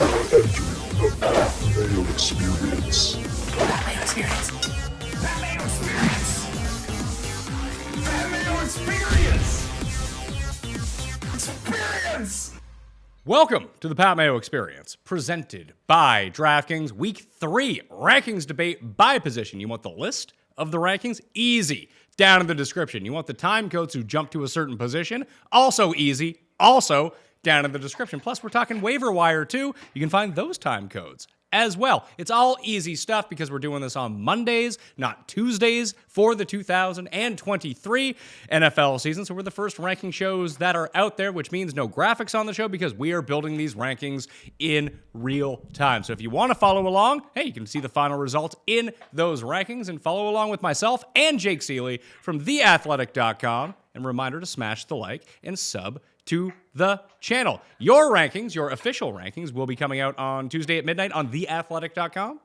Entering the Pat Mayo Experience. Pat Mayo Experience. Pat Mayo Experience. Pat Mayo Experience. Experience. Welcome to the Pat Mayo Experience, presented by DraftKings. Week 3 rankings debate by position. You want the list of the rankings? Easy. Down in the description. You want the time codes who jump to a certain position? Also easy. Also down in the description. Plus, we're talking waiver wire too. You can find those time codes as well. It's all easy stuff because we're doing this on Mondays, not Tuesdays, for the 2023 NFL season. So we're the first ranking shows that are out there, which means no graphics on the show because we are building these rankings in real time. So if you want to follow along, hey, you can see the final results in those rankings and follow along with myself and Jake Ciely from theathletic.com. And reminder to smash the like and sub to the channel. Your rankings, your official rankings, will be coming out on Tuesday at midnight on theathletic.com.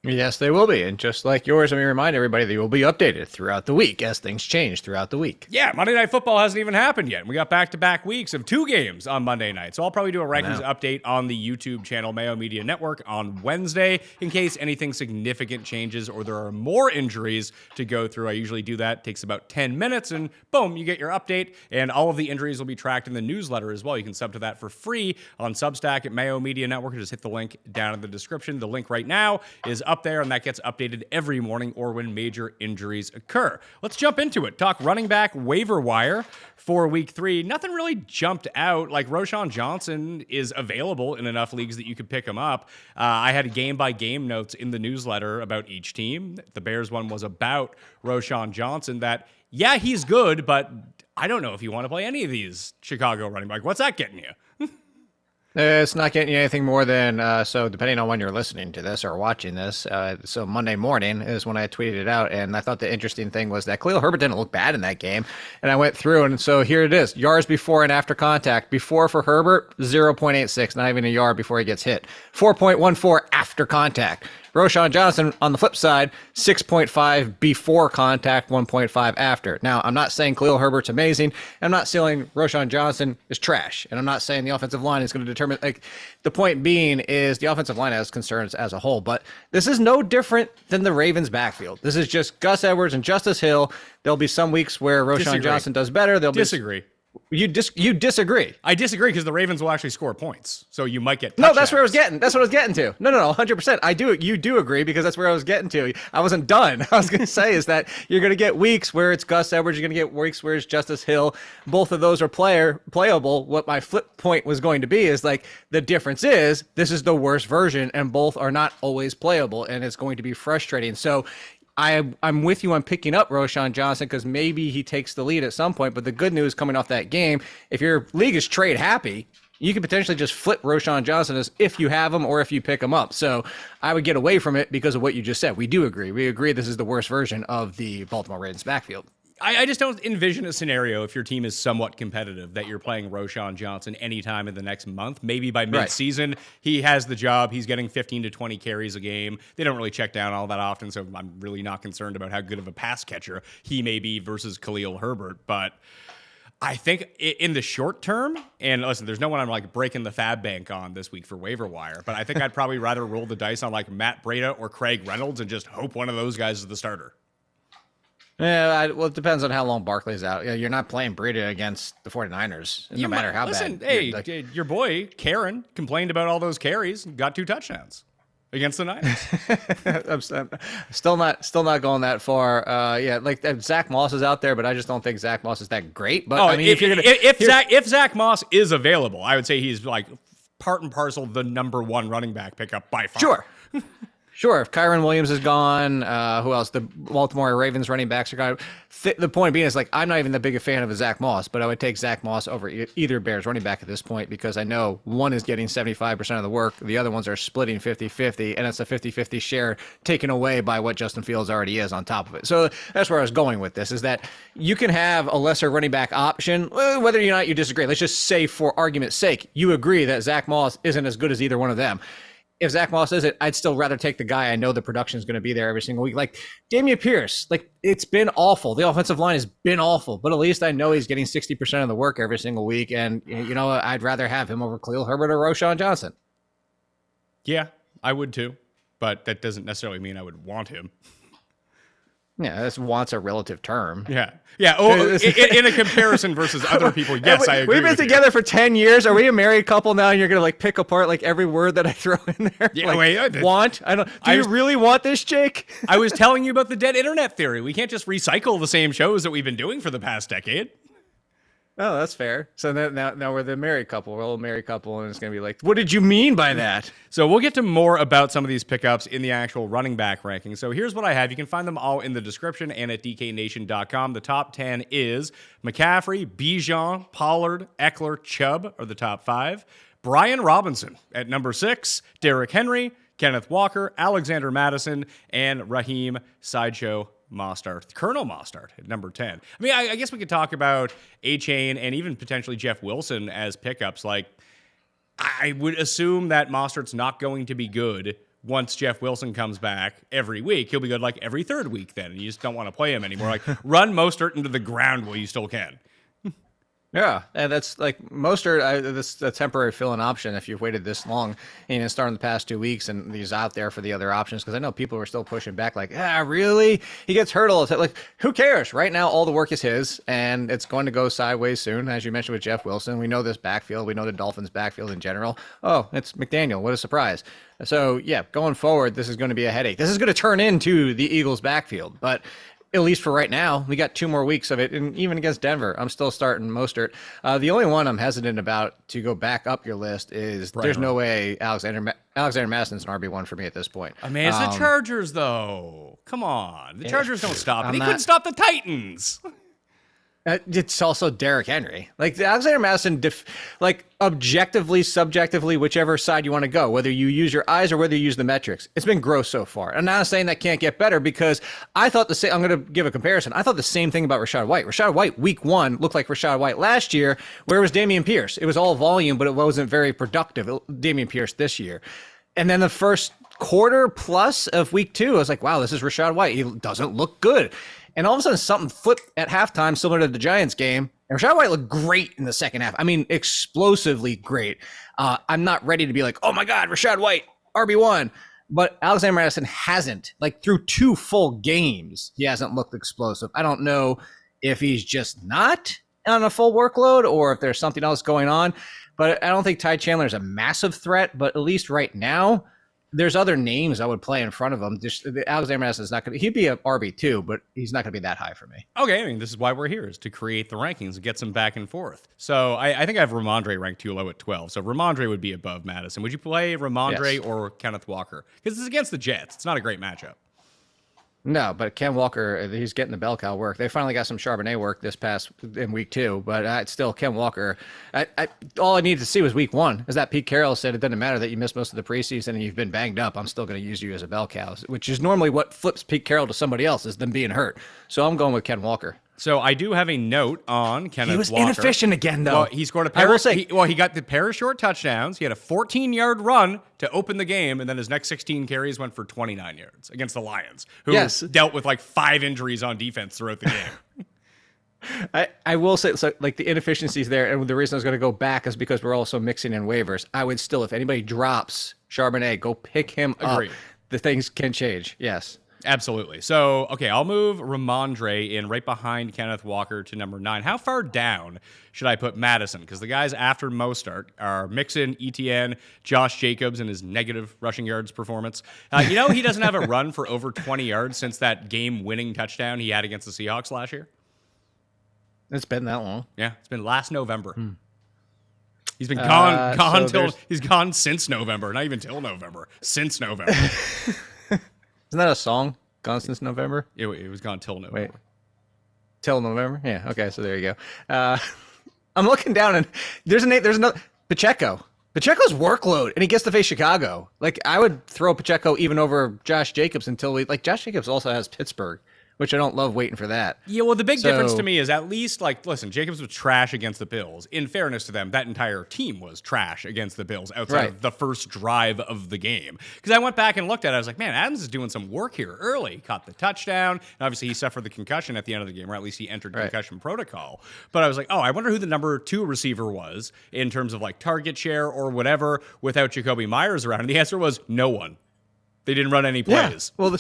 Yes, they will be. And just like yours, let me remind everybody they will be updated throughout the week as things change throughout the week. Yeah, Monday Night Football hasn't even happened yet. We got back-to-back weeks of 2 games on Monday night. So I'll probably do a rankings update on the YouTube channel, Mayo Media Network, on Wednesday in case anything significant changes or there are more injuries to go through. I usually do that. It takes about 10 minutes, and boom, you get your update. And all of the injuries will be tracked in the newsletter as well. You can sub to that for free on Substack at Mayo Media Network. Just hit the link down in the description. The link right now is up there, and that gets updated every morning or when major injuries occur. Let's jump into it. Talk running back waiver wire for week 3. Nothing really jumped out. Like Roschon Johnson is available in enough leagues that you could pick him up. I had game-by-game notes in the newsletter about each team. The Bears one was about Roschon Johnson that, yeah, he's good, but I don't know if you want to play any of these Chicago running back. What's that getting you? It's not getting you anything more than, so depending on when you're listening to this or watching this, so Monday morning is when I tweeted it out, and I thought the interesting thing was that Khalil Herbert didn't look bad in that game, and I went through, and so here it is, yards before and after contact. Before for Herbert, 0.86, not even a yard before he gets hit. 4.14 after contact. Roschon Johnson, on the flip side, 6.5 before contact, 1.5 after. Now, I'm not saying Khalil Herbert's amazing. I'm not saying Roschon Johnson is trash. And I'm not saying the offensive line is going to determine, like, the point being is the offensive line has concerns as a whole. But this is no different than the Ravens' backfield. This is just Gus Edwards and Justice Hill. There'll be some weeks where Roschon Johnson does better. Disagree. You disagree. I disagree because the Ravens will actually score points. So you might get touchdowns. No, that's where I was getting. That's what I was getting to. No, 100%. I do. You do agree because that's where I was getting to. I wasn't done. I was going to say is that you're going to get weeks where it's Gus Edwards. You're going to get weeks where it's Justice Hill. Both of those are playable. What my flip point was going to be is like the difference is this is the worst version and both are not always playable and it's going to be frustrating. So I'm with you on picking up Roschon Johnson because maybe he takes the lead at some point. But the good news coming off that game, if your league is trade happy, you could potentially just flip Roschon Johnson as if you have him or if you pick him up. So I would get away from it because of what you just said. We do agree. We agree this is the worst version of the Baltimore Ravens backfield. I just don't envision a scenario if your team is somewhat competitive that you're playing Roschon Johnson anytime in the next month. Maybe by midseason, he has the job. He's getting 15 to 20 carries a game. They don't really check down all that often, so I'm really not concerned about how good of a pass catcher he may be versus Khalil Herbert. But I think in the short term, and listen, there's no one I'm like breaking the fab bank on this week for waiver wire, but I think I'd probably rather roll the dice on like Matt Breida or Craig Reynolds and just hope one of those guys is the starter. Yeah, well, it depends on how long Barkley's out. Yeah, you're not playing Breida against the 49ers, no matter how bad. Hey, your boy, Karen, complained about all those carries and got 2 touchdowns against the Niners. I'm still not going that far. Yeah, like Zach Moss is out there, but I just don't think Zach Moss is that great. But I mean, if Zach Moss is available, I would say he's like part and parcel the number 1 running back pickup by far. Sure. Sure, if Kyron Williams is gone, who else? The Baltimore Ravens running backs are gone. The point being is, like, I'm not even the biggest fan of a Zach Moss, but I would take Zach Moss over either Bears running back at this point because I know one is getting 75% of the work, the other ones are splitting 50-50, and it's a 50-50 share taken away by what Justin Fields already is on top of it. So that's where I was going with this, is that you can have a lesser running back option, whether or not you disagree. Let's just say, for argument's sake, you agree that Zach Moss isn't as good as either one of them. If Zach Moss isn't, I'd still rather take the guy I know the production is going to be there every single week. Like Dameon Pierce, like it's been awful. The offensive line has been awful, but at least I know he's getting 60% of the work every single week. And you know, I'd rather have him over Khalil Herbert or Roschon Johnson. Yeah, I would too, but that doesn't necessarily mean I would want him. Yeah, this wants a relative term. Yeah. Yeah. Oh, in a comparison versus other people, yes, I agree. We've been with together you. for 10 years. Are we a married couple now? And you're going to like pick apart like every word that I throw in there? Yeah, like, wait, want? I don't. Do you really want this, Jake? I was telling you about the dead internet theory. We can't just recycle the same shows that we've been doing for the past decade. Oh, that's fair. So now we're the married couple. We're all a married couple, and it's going to be like, what did you mean by that? So we'll get to more about some of these pickups in the actual running back rankings. So here's what I have. You can find them all in the description and at dknation.com. The top 10 is McCaffrey, Bijan, Pollard, Eckler, Chubb are the top 5. Brian Robinson at number 6. Derrick Henry, Kenneth Walker, Alexander Madison, and Raheem Sideshow Mostert, Colonel Mostert at number 10. I mean, I guess we could talk about A-Chain and even potentially Jeff Wilson as pickups. Like, I would assume that Mostert's not going to be good once Jeff Wilson comes back every week. He'll be good like every third week then, and you just don't want to play him anymore. Like, run Mostert into the ground while you still can. Yeah, and that's like Mostert. This a temporary fill-in option if you've waited this long and starting the past 2 weeks, and he's out there for the other options. Because I know people are still pushing back, like, really? He gets hurt all the time. Like, who cares? Right now, all the work is his, and it's going to go sideways soon, as you mentioned with Jeff Wilson. We know this backfield. We know the Dolphins' backfield in general. Oh, it's McDaniel. What a surprise! So yeah, going forward, this is going to be a headache. This is going to turn into the Eagles' backfield, but at least for right now, we got 2 more weeks of it. And even against Denver, I'm still starting Mostert. The only one I'm hesitant about to go back up your list is there's no way Alexander Madison's an RB1 for me at this point. I mean, it's the Chargers, though. Come on. The Chargers don't stop it. He couldn't stop the Titans. It's also Derrick Henry. Like Alexander Madison, objectively, subjectively, whichever side you want to go, whether you use your eyes or whether you use the metrics, it's been gross so far. I'm not saying that can't get better because I thought the same. I'm going to give a comparison. I thought the same thing about Rachaad White. Rachaad White, week 1, looked like Rachaad White last year, where it was Dameon Pierce. It was all volume, but it wasn't very productive. Dameon Pierce this year. And then the first quarter plus of week 2, I was like, wow, this is Rachaad White. He doesn't look good. And all of a sudden, something flipped at halftime, similar to the Giants game. And Rachaad White looked great in the second half. I mean, explosively great. I'm not ready to be like, oh my God, Rachaad White, RB1. But Alexander Madison hasn't. Like through 2 full games, he hasn't looked explosive. I don't know if he's just not on a full workload or if there's something else going on. But I don't think Ty Chandler is a massive threat. But at least right now, there's other names I would play in front of him. Just Alexander Madison is not going to. He'd be a RB2, but he's not going to be that high for me. Okay, I mean, this is why we're here, is to create the rankings and get some back and forth. So I think I have Ramondre ranked too low at 12. So Ramondre would be above Madison. Would you play Ramondre or Kenneth Walker? Because it's against the Jets. It's not a great matchup. No, but Ken Walker, he's getting the bell cow work. They finally got some Charbonnet work this past in week 2, but it's still Ken Walker. All I needed to see was week 1. Is that Pete Carroll said it doesn't matter that you missed most of the preseason and you've been banged up. I'm still going to use you as a bell cow, which is normally what flips Pete Carroll to somebody else is them being hurt. So I'm going with Ken Walker. So I do have a note on Kenneth Walker. He was inefficient again, though. Well, he scored a pair. He got the pair of short touchdowns. He had a 14-yard run to open the game, and then his next 16 carries went for 29 yards against the Lions, who dealt with like 5 injuries on defense throughout the game. I will say, so like the inefficiencies there, and the reason I was going to go back is because we're also mixing in waivers. I would still, if anybody drops Charbonnet, go pick him up. The things can change. Yes. Absolutely. So, okay, I'll move Ramondre in right behind Kenneth Walker to number 9. How far down should I put Madison? Because the guys after Mostert are Mixon, ETN, Josh Jacobs, and his negative rushing yards performance. He doesn't have a run for over 20 yards since that game-winning touchdown he had against the Seahawks last year. It's been that long. Yeah, it's been last November. He's been gone he's gone since November, not even till November, since November. Isn't that a song? Gone since November? It was gone till November. Wait. Till November? Yeah. Okay. So there you go. I'm looking down and there's another Pacheco. Pacheco's workload, and he gets to face Chicago. Like I would throw Pacheco even over Josh Jacobs until Josh Jacobs also has Pittsburgh, which I don't love waiting for that. Yeah, well, the big difference to me is at least, like, listen, Jacobs was trash against the Bills. In fairness to them, that entire team was trash against the Bills outside of the first drive of the game. Because I went back and looked at it, I was like, man, Adams is doing some work here early. He caught the touchdown. And obviously, he suffered the concussion at the end of the game, or at least he entered concussion protocol. But I was like, oh, I wonder who the number 2 receiver was in terms of, like, target share or whatever without Jacoby Myers around. And the answer was no one. They didn't run any plays. Yeah.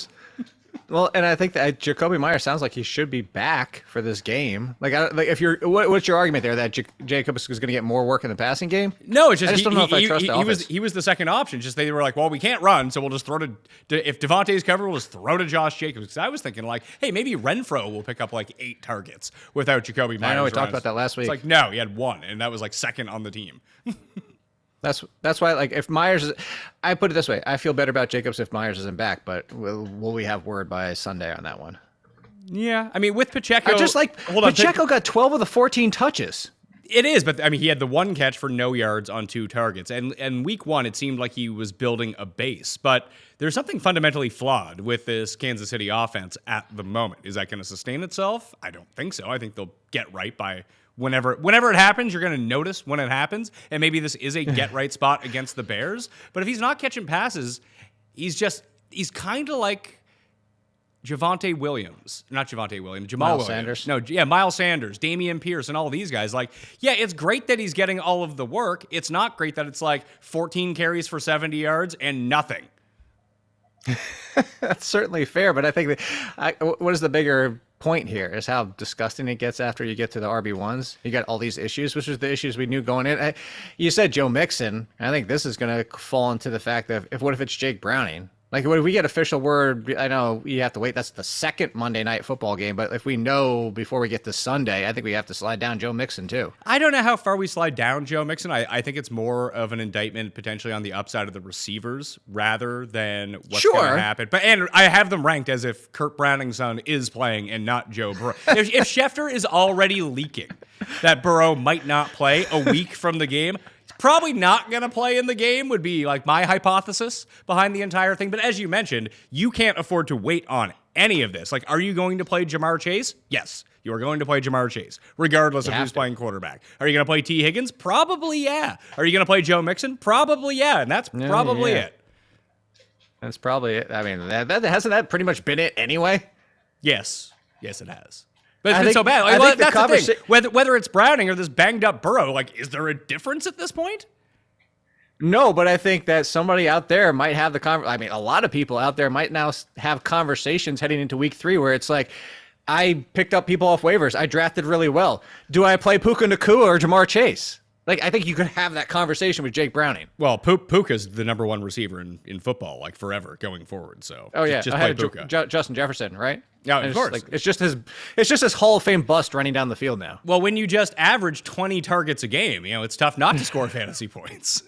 Well, and I think that Jacoby Myers sounds like he should be back for this game. Like if you're, what's your argument there that Jacobs is going to get more work in the passing game? No, it's just I just don't know if I trust the offense. he was the second option. Just they were like, well, we can't run, so we'll just throw to if Devontae's covered, we'll just throw to Josh Jacobs. Because I was thinking like, hey, maybe Renfro will pick up like 8 targets without Jacoby Myers. I know we talked about that last week. It's like no, he had 1, and that was like second on the team. That's why, like, if Myers is, I put it this way, I feel better about Jacobs if Myers isn't back, but will we have word by Sunday on that one? Yeah, I mean, with Pacheco, I just like Pacheco got 12 of the 14 touches. It is, but I mean, he had the 1 catch for no yards on 2 targets, and week 1 it seemed like he was building a base, but there's something fundamentally flawed with this Kansas City offense at the moment. Is that going to sustain itself? I don't think so. I think they'll get right by. Whenever it happens, you're going to notice when it happens, and maybe this is a get-right spot against the Bears. But if he's not catching passes, he's kind of like Jamal Williams. Miles Sanders. No, yeah, Miles Sanders, Damian Pierce, and all these guys. Like, yeah, it's great that he's getting all of the work. It's not great that it's like 14 carries for 70 yards and nothing. That's certainly fair, but I think what is the bigger point here is how disgusting it gets after you get to the RB1s. You got all these issues, which is the issues we knew going in. You said Joe Mixon. I think this is going to fall into the fact that what if it's Jake Browning? Like, what if we get official word? I know you have to wait. That's the second Monday Night Football game. But if we know before we get to Sunday, I think we have to slide down Joe Mixon, too. I don't know how far we slide down Joe Mixon. I think it's more of an indictment potentially on the upside of the receivers rather than what's going to happen. And I have them ranked as if Kurt Browning's son is playing and not Joe Burrow. if Schefter is already leaking that Burrow might not play a week from the game, probably not going to play in the game would be like my hypothesis behind the entire thing. But as you mentioned, you can't afford to wait on any of this. Like, are you going to play Jamar Chase? Yes, you are going to play Jamar Chase, regardless of who's playing quarterback. Are you going to play T. Higgins? Probably, yeah. Are you going to play Joe Mixon? Probably, yeah. And that's probably it. That's probably it. I mean, that hasn't that pretty much been it anyway? Yes, it has. But it's been so bad. Like, well, that's the thing. Whether it's Browning or this banged up Burrow, like, is there a difference at this point? No, but I think that somebody out there might have a lot of people out there might now have conversations heading into week 3 where it's like, I picked up people off waivers. I drafted really well. Do I play Puka Nacua or Jamar Chase? Like, I think you could have that conversation with Jake Browning. Well, Puka's the number 1 receiver in football, like, forever going forward. So just play Puka. Justin Jefferson, right? Yeah, of course. Like, it's just his Hall of Fame bust running down the field now. Well, when you just average 20 targets a game, it's tough not to score fantasy points.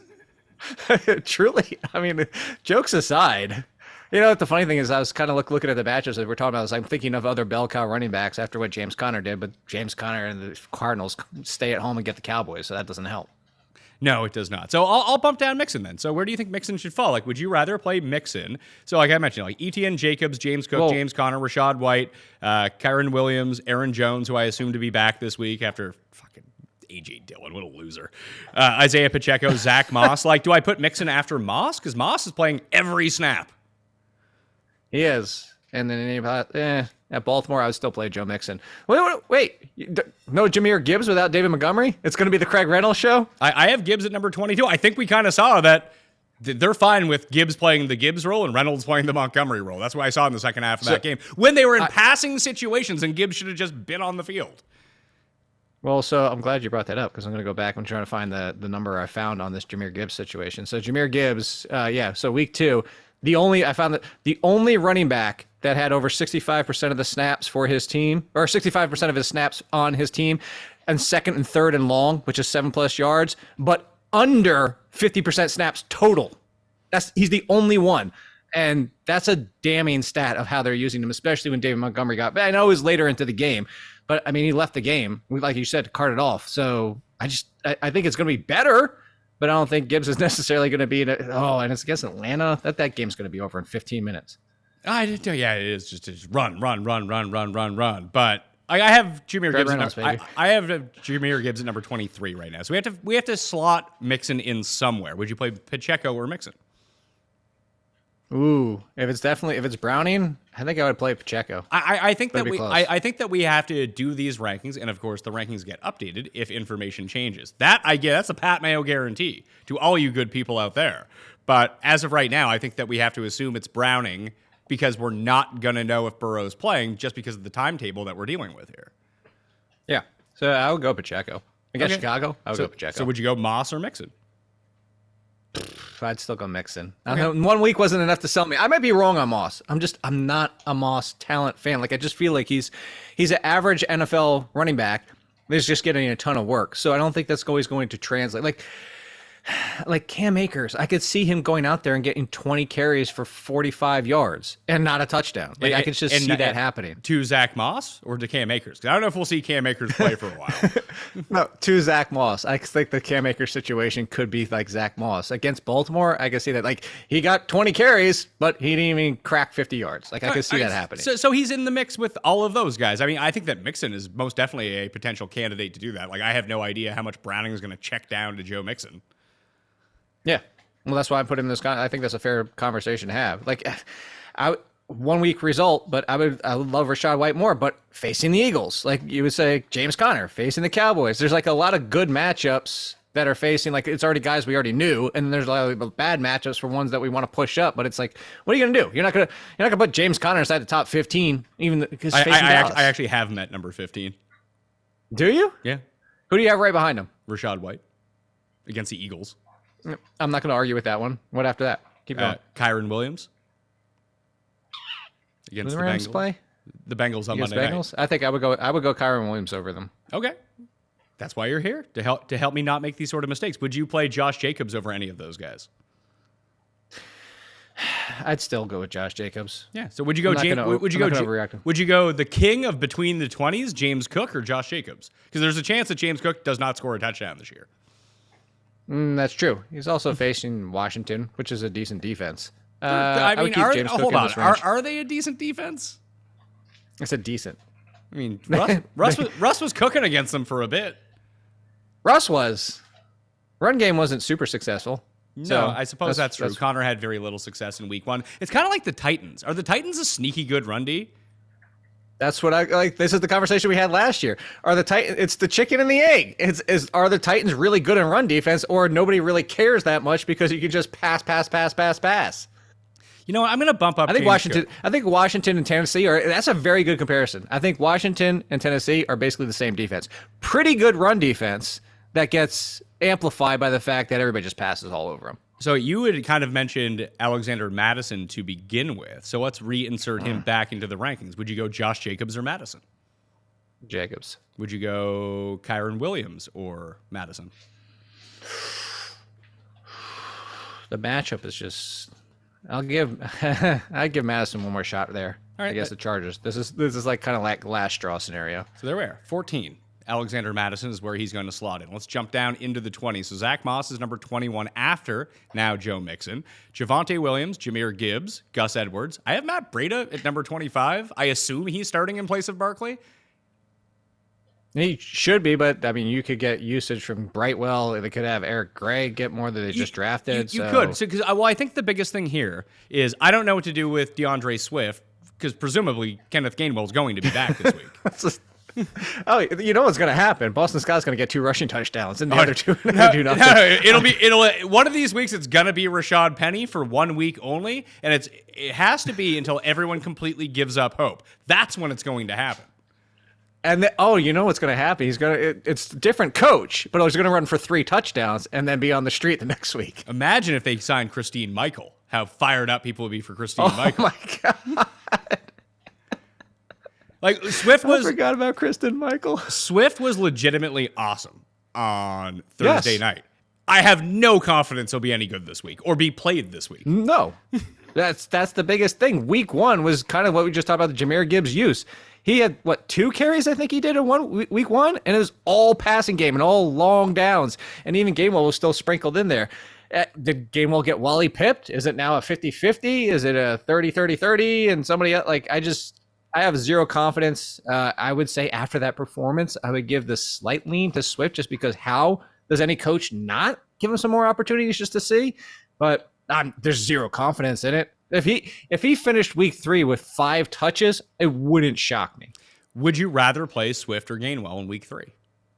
Truly, I mean, jokes aside, the funny thing is I was kind of looking at the matchups that we're talking about. I'm thinking of other bell cow running backs after what James Conner did, but James Conner and the Cardinals stay at home and get the Cowboys, so that doesn't help. No, it does not. So I'll bump down Mixon then. So where do you think Mixon should fall? Like, would you rather play Mixon? So like I mentioned, like Etienne Jacobs, James Cook, James Conner, Rashad White, Kyron Williams, Aaron Jones, who I assume to be back this week after fucking A.J. Dillon, what a loser. Isaiah Pacheco, Zach Moss. Like, do I put Mixon after Moss? Because Moss is playing every snap. He is. And then at Baltimore, I would still play Joe Mixon. Wait. No Jahmyr Gibbs without David Montgomery? It's going to be the Craig Reynolds show? I have Gibbs at number 22. I think we kind of saw that they're fine with Gibbs playing the Gibbs role and Reynolds playing the Montgomery role. That's what I saw in the second half of that game. When they were in passing situations and Gibbs should have just been on the field. Well, so I'm glad you brought that up because I'm going to go back and try to find the number I found on this Jahmyr Gibbs situation. So Jahmyr Gibbs, so week 2, the only running back that had over 65% of the snaps for his team, or 65% of his snaps on his team, and second and third and long, which is 7+ yards, but under 50% snaps total. He's the only one. And that's a damning stat of how they're using him, especially when David Montgomery got back. I know it was later into the game, but I mean, he left the game, like you said, carted off. So I think it's going to be better, but I don't think Gibbs is necessarily going to be and it's against Atlanta. That game's going to be over in 15 minutes. Yeah, it is just run. But I have Jameer Gibbs. Reynolds, baby. I have Jameer Gibbs at number 23 right now. So we have to slot Mixon in somewhere. Would you play Pacheco or Mixon? Ooh, if it's Browning, I think I would play Pacheco. I think that That'd be close. we have to do these rankings, and of course the rankings get updated if information changes. That's a Pat Mayo guarantee to all you good people out there. But as of right now, I think that we have to assume it's Browning because we're not gonna know if Burrow's playing just because of the timetable that we're dealing with here. Yeah, so I would go Pacheco. Against Okay. Chicago, I would go Pacheco. So would you go Moss or Mixon? I'd still go Mixon. I don't know, 1 week wasn't enough to sell me. I might be wrong on Moss. I'm not a Moss talent fan. Like I just feel like he's an average NFL running back. He's just getting a ton of work. So I don't think that's always going to translate. Like Cam Akers, I could see him going out there and getting 20 carries for 45 yards and not a touchdown. Like I could just see that happening. To Zach Moss or to Cam Akers? 'Cause I don't know if we'll see Cam Akers play for a while. No, to Zach Moss. I think the Cam Akers situation could be like Zach Moss. Against Baltimore, I could see that. Like he got 20 carries, but he didn't even crack 50 yards. Like I could see that happening. So he's in the mix with all of those guys. I mean, I think that Mixon is most definitely a potential candidate to do that. Like I have no idea how much Browning is going to check down to Joe Mixon. Yeah. Well, that's why I put him in this. I think that's a fair conversation to have. Like, 1 week result, but I would love Rachaad White more. But facing the Eagles, like you would say, James Conner facing the Cowboys. There's like a lot of good matchups that are facing. Like it's already guys we already knew, and then there's a lot of bad matchups for ones that we want to push up. But it's like, what are you gonna do? You're not gonna put James Conner inside the top 15, even because I actually have him at number 15. Do you? Yeah, Who do you have right behind him? Rachaad White against the Eagles. I'm not going to argue with that one. What after that? Keep going. Kyron Williams against the Rams Bengals. play The Bengals on against Monday Bengals. night. I think I would go Kyron Williams over them. Okay, that's why you're here to help me not make these sort of mistakes. Would you play Josh Jacobs over any of those guys? I'd still go with Josh Jacobs. Yeah. So would you go? Would you go the king of between the 20s, James Cook, or Josh Jacobs? Because there's a chance that James Cook does not score a touchdown this year. That's true. He's also facing Washington, which is a decent defense. I would mean, keep James Cook in this range. are they a decent defense? I said decent. I mean, Russ was cooking against them for a bit. Russ was. Run game wasn't super successful. No, So I suppose that's true. Connor had very little success in week 1. It's kind of like the Titans. Are the Titans a sneaky good run D? That's what I like. This is the conversation we had last year. Are the Titans? It's the chicken and the egg. Are the Titans really good in run defense, or nobody really cares that much because you can just pass? You know what? I'm going to bump up. I think James Washington. Cook. I think Washington and Tennessee are. That's a very good comparison. I think Washington and Tennessee are basically the same defense. Pretty good run defense that gets amplified by the fact that everybody just passes all over them. So you had kind of mentioned Alexander Madison to begin with. So let's reinsert him back into the rankings. Would you go Josh Jacobs or Madison? Jacobs. Would you go Kyron Williams or Madison? The matchup is just. I'd give Madison one more shot there. All right, against the Chargers. This is like kind of like last straw scenario. So there we are. 14. Alexander Madison is where he's going to slot in. Let's jump down into the 20s. So Zach Moss is number 21 after now Joe Mixon. Javonte Williams, Jahmyr Gibbs, Gus Edwards. I have Matt Breida at number 25. I assume he's starting in place of Barkley. He should be, but I mean, you could get usage from Brightwell. They could have Eric Gray get more than they just drafted. You could. So, well, I think the biggest thing here is I don't know what to do with DeAndre Swift because presumably Kenneth Gainwell is going to be back this week. Oh, you know what's going to happen? Boston Scott's going to get 2 rushing touchdowns, and the other 2 do nothing. It'll one of these weeks. It's going to be Rashad Penny for 1 week only, and it has to be until everyone completely gives up hope. That's when it's going to happen. And you know what's going to happen? It's a different coach, but he's going to run for 3 touchdowns and then be on the street the next week. Imagine if they signed Christine Michael. How fired up people would be for Christine Michael. Oh my god! Like Swift was. I forgot about Kristen Michael. Swift was legitimately awesome on Thursday night. I have no confidence he'll be any good this week or be played this week. No, that's the biggest thing. Week 1 was kind of what we just talked about, the Jahmyr Gibbs use. He had 2 carries I think he did in week 1, and it was all passing game and all long downs, and even Gainwell was still sprinkled in there. Did Gainwell get Wally pipped? Is it now a 50-50? Is it a 30-30-30? And somebody else, like, I have zero confidence. I would say after that performance, I would give the slight lean to Swift just because how does any coach not give him some more opportunities just to see? But there's zero confidence in it. If he finished week 3 with 5 touches, it wouldn't shock me. Would you rather play Swift or Gainwell in week 3?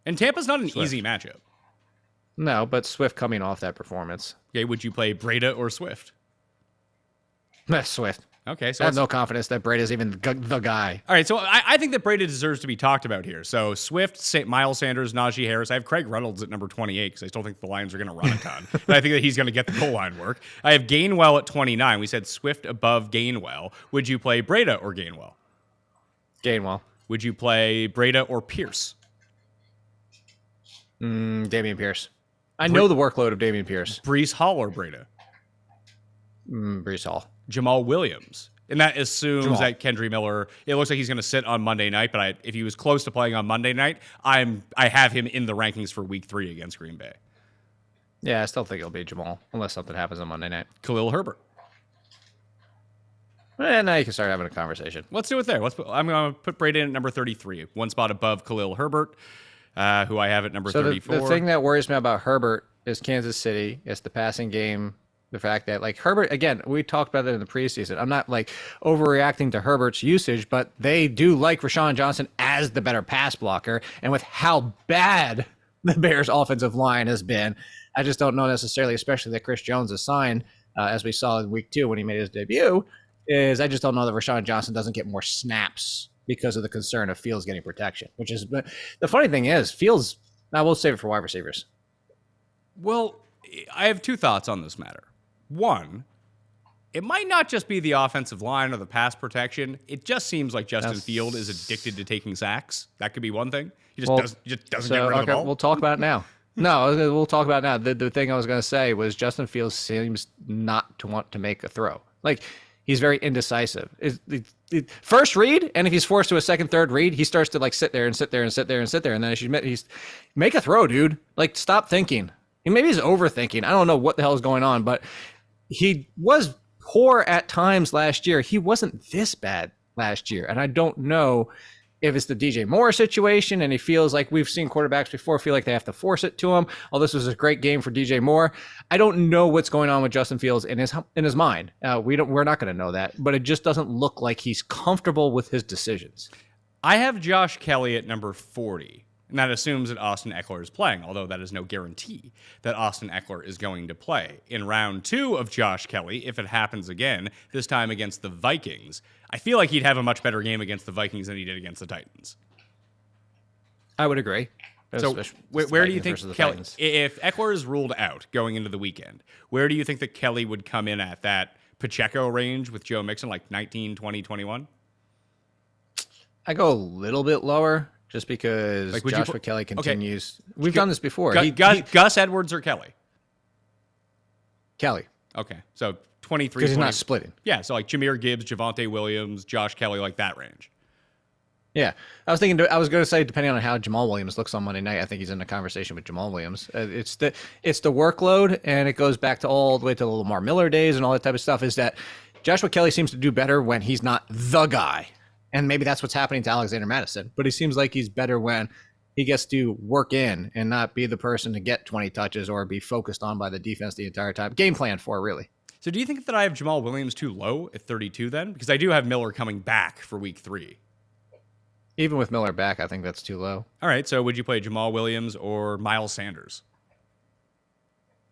And Tampa's not an easy matchup. No, but Swift coming off that performance. Okay, would you play Breda or Swift? Swift. Okay, so I have no confidence that Brady's even the guy. All right, so I think that Breda deserves to be talked about here. So Swift, Miles Sanders, Najee Harris. I have Craig Reynolds at number 28 because I still think the Lions are going to run a ton. And I think that he's going to get the goal line work. I have Gainwell at 29. We said Swift above Gainwell. Would you play Breda or Gainwell? Gainwell. Would you play Breda or Pierce? Damian Pierce. I know the workload of Damian Pierce. Breece Hall or Breda? Breece Hall. Jamal Williams. And that assumes Jamal. that Kendry Miller, it looks like he's going to sit on Monday night, but if he was close to playing on Monday night, I have him in the rankings for week 3 against Green Bay. Yeah, I still think it'll be Jamal, unless something happens on Monday night. Khalil Herbert. And now you can start having a conversation. Let's do it there. I'm going to put Brady in at number 33, one spot above Khalil Herbert, who I have at number 34. The thing that worries me about Herbert is Kansas City. It's the passing game. The fact that, like, Herbert, again, we talked about it in the preseason. I'm not, like, overreacting to Herbert's usage, but they do like Rashawn Johnson as the better pass blocker. And with how bad the Bears' offensive line has been, I just don't know necessarily, especially that Chris Jones is signed, as we saw in week 2 when he made his debut, I just don't know that Rashawn Johnson doesn't get more snaps because of the concern of Fields getting protection, which is, but the funny thing is, Fields, I will save it for wide receivers. Well, I have 2 thoughts on this matter. One, it might not just be the offensive line or the pass protection. It just seems like Justin Field is addicted to taking sacks. That could be one thing. He just doesn't get rid of the ball. We'll talk about it now. No, we'll talk about it now. The thing I was going to say was Justin Fields seems not to want to make a throw. Like, he's very indecisive. First read, and if he's forced to a second, third read, he starts to, like, sit there. And then he's make a throw, dude. Like, stop thinking. Maybe he's overthinking. I don't know what the hell is going on, but he was poor at times last year. He wasn't this bad last year. And I don't know if it's the DJ Moore situation and he feels like we've seen quarterbacks before feel like they have to force it to him. Oh, this was a great game for DJ Moore. I don't know what's going on with Justin Fields in his mind. We're not going to know that, but it just doesn't look like he's comfortable with his decisions. I have Josh Kelly at number 40. And that assumes that Austin Eckler is playing, although that is no guarantee that Austin Eckler is going to play. In round 2 of Josh Kelly, if it happens again, this time against the Vikings, I feel like he'd have a much better game against the Vikings than he did against the Titans. I would agree. So where do you think Kelly, if Eckler is ruled out going into the weekend, where do you think that Kelly would come in at that Pacheco range with Joe Mixon, like 19, 20, 21? I go a little bit lower. Just because Joshua Kelly continues. Okay. We've done this before. Gus Edwards or Kelly? Kelly. Okay. So 23. Because he's not splitting. Yeah. So like Jahmyr Gibbs, Javonte Williams, Josh Kelly, like that range. Yeah. I was going to say, depending on how Jamal Williams looks on Monday night, I think he's in a conversation with Jamal Williams. It's the workload, and it goes back to all the way to the Lamar Miller days and all that type of stuff, is that Joshua Kelly seems to do better when he's not the guy. And maybe that's what's happening to Alexander Madison. But he seems like he's better when he gets to work in and not be the person to get 20 touches or be focused on by the defense the entire time. Game plan for, really. So do you think that I have Jamal Williams too low at 32 then? Because I do have Miller coming back for week 3. Even with Miller back, I think that's too low. All right, so would you play Jamal Williams or Miles Sanders?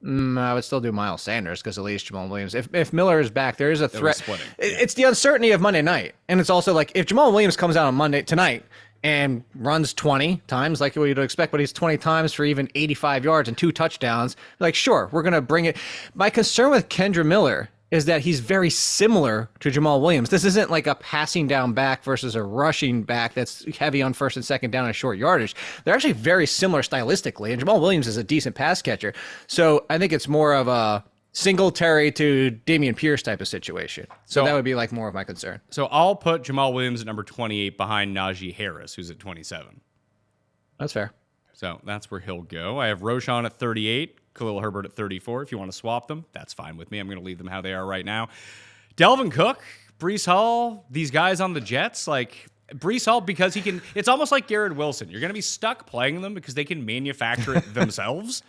I would still do Miles Sanders because at least Jamal Williams. If Miller is back, there is a threat. Yeah. It's the uncertainty of Monday night. And it's also like if Jamal Williams comes out on tonight and runs 20 times like what you'd expect, but he's 20 times for even 85 yards and 2 touchdowns, like, sure, we're going to bring it. My concern with Kendra Miller is that he's very similar to Jamal Williams. This isn't like a passing down back versus a rushing back that's heavy on first and second down and short yardage. They're actually very similar stylistically, and Jamal Williams is a decent pass catcher. So I think it's more of a Singletary to Dameon Pierce type of situation. So that would be like more of my concern. So I'll put Jamal Williams at number 28 behind Najee Harris, who's at 27. That's fair. So that's where he'll go. I have Roshan at 38, Khalil Herbert at 34. If you want to swap them, that's fine with me. I'm going to leave them how they are right now. Delvin Cook, Breece Hall, these guys on the Jets, like Breece Hall, because he can, it's almost like Garrett Wilson. You're going to be stuck playing them because they can manufacture it themselves,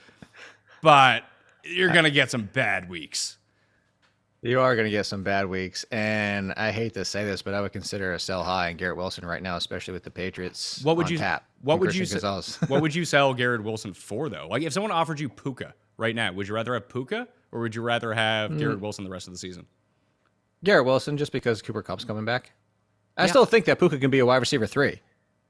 but you're going to get some bad weeks. You are going to get some bad weeks, and I hate to say this, but I would consider a sell high in Garrett Wilson right now, especially with the Patriots. What would you tap? What would you what would you sell Garrett Wilson for though? Like if someone offered you Puka right now, would you rather have Puka or would you rather have Garrett Wilson the rest of the season? Garrett Wilson, just because Cooper Kupp's coming back. I still think that Puka can be a wide receiver 3.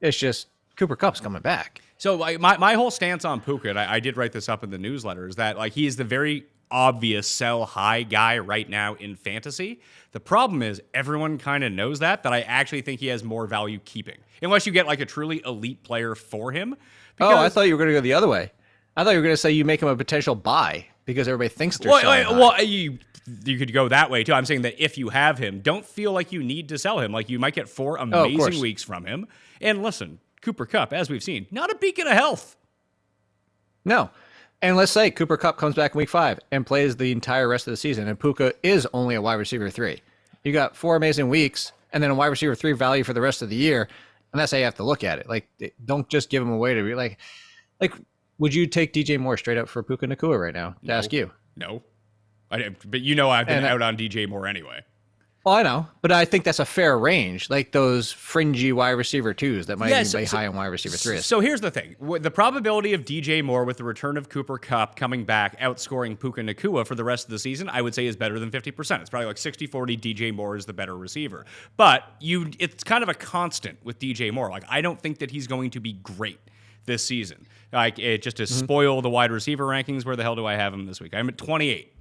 It's just Cooper Kupp's coming back. So like, my whole stance on Puka, and I did write this up in the newsletter, is that like he is the very obvious sell high guy right now in fantasy. The problem is everyone kind of knows that I actually think he has more value keeping. Unless you get like a truly elite player for him. Oh, I thought you were going to go the other way. I thought you were going to say you make him a potential buy because everybody thinks they're selling high. Well, you could go that way too. I'm saying that if you have him, don't feel like you need to sell him. Like you might get 4 amazing weeks from him. And listen, Cooper Kupp, as we've seen, not a beacon of health. No. And let's say Cooper Kupp comes back in week 5 and plays the entire rest of the season, and Puka is only a wide receiver 3. You got 4 amazing weeks, and then a wide receiver 3 value for the rest of the year, and that's how you have to look at it. Like, don't just give him away to be like, would you take DJ Moore straight up for Puka Nacua right now? To ask you, no, but you know I've been out on DJ Moore anyway. Well, I know, but I think that's a fair range. Like those fringy wide receiver 2s that might even be high on wide receiver 3s. So here's the thing. The probability of DJ Moore with the return of Cooper Kupp coming back, outscoring Puka Nacua for the rest of the season, I would say is better than 50%. It's probably like 60-40 DJ Moore is the better receiver. But it's kind of a constant with DJ Moore. Like I don't think that he's going to be great this season. Like just to spoil the wide receiver rankings, where the hell do I have him this week? I'm at 28.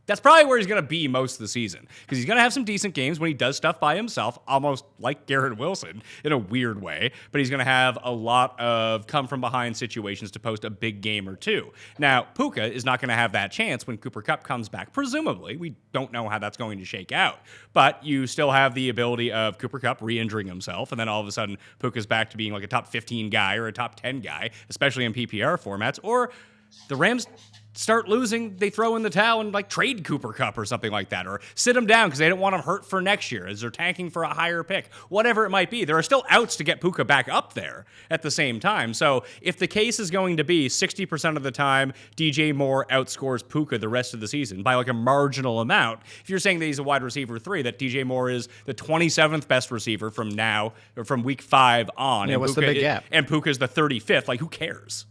That's probably where he's going to be most of the season because he's going to have some decent games when he does stuff by himself, almost like Garrett Wilson in a weird way, but he's going to have a lot of come-from-behind situations to post a big game or two. Now, Puka is not going to have that chance when Cooper Kupp comes back, presumably. We don't know how that's going to shake out, but you still have the ability of Cooper Kupp re-injuring himself, and then all of a sudden Puka's back to being like a top 15 guy or a top 10 guy, especially in PPR formats, or the Rams start losing, they throw in the towel and like trade Cooper Kupp or something like that, or sit him down because they don't want him hurt for next year as they're tanking for a higher pick. Whatever it might be, there are still outs to get Puka back up there at the same time. So if the case is going to be 60% of the time DJ Moore outscores Puka the rest of the season by like a marginal amount, if you're saying that he's a wide receiver 3, that DJ Moore is the 27th best receiver from now or from week 5 on, yeah, what's the big gap? And Puka's the 35th, like who cares?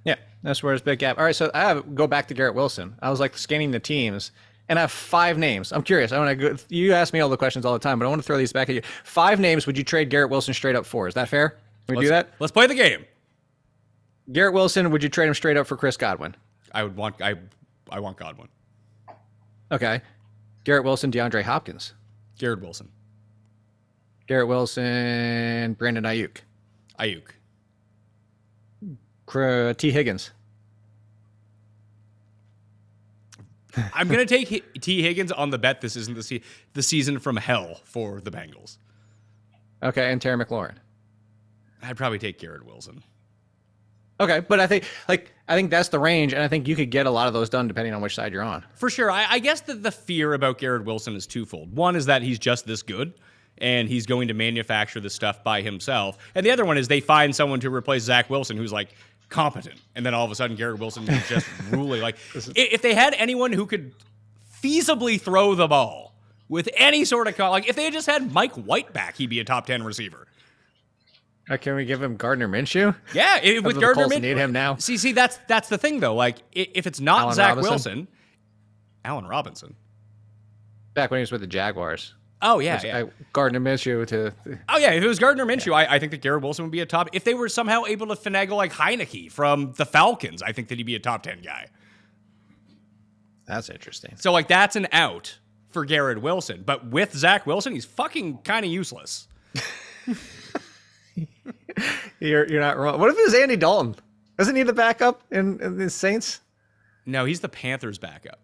Yeah, that's where his big gap. All right, so I go back to Garrett Wilson. I was like scanning the teams, and I have 5 names. I'm curious. I want to. You ask me all the questions all the time, but I want to throw these back at you. 5 names would you trade Garrett Wilson straight up for? Is that fair? Can we do that? Let's play the game. Garrett Wilson, would you trade him straight up for Chris Godwin? I want Godwin. Okay. Garrett Wilson, DeAndre Hopkins. Garrett Wilson. Garrett Wilson, Brandon Ayuk. Ayuk. T. Higgins. I'm going to take T. Higgins on the bet this isn't the season from hell for the Bengals. Okay, and Terry McLaurin. I'd probably take Garrett Wilson. Okay, but I think that's the range, and I think you could get a lot of those done depending on which side you're on. For sure. I guess that the fear about Garrett Wilson is twofold. One is that he's just this good, and he's going to manufacture the stuff by himself. And the other one is they find someone to replace Zach Wilson who's like competent, and then all of a sudden Garrett Wilson is just ruling. Like if they had anyone who could feasibly throw the ball with any sort of like if they had just had Mike White back, he'd be a top 10 receiver. Can we give him Gardner Minshew? Yeah, with Gardner Minshew. Need him now. See, that's the thing though. Like if it's not Allen Zach Robinson? Wilson, Allen Robinson. Back when he was with the Jaguars. Oh yeah. Gardner Minshew to. Oh yeah, if it was Gardner Minshew, I think that Garrett Wilson would be a top. If they were somehow able to finagle like Heineke from the Falcons, I think that he'd be a top 10 guy. That's interesting. So like that's an out for Garrett Wilson, but with Zach Wilson, he's fucking kind of useless. You're not wrong. What if it was Andy Dalton? Doesn't he the backup in the Saints? No, he's the Panthers' backup.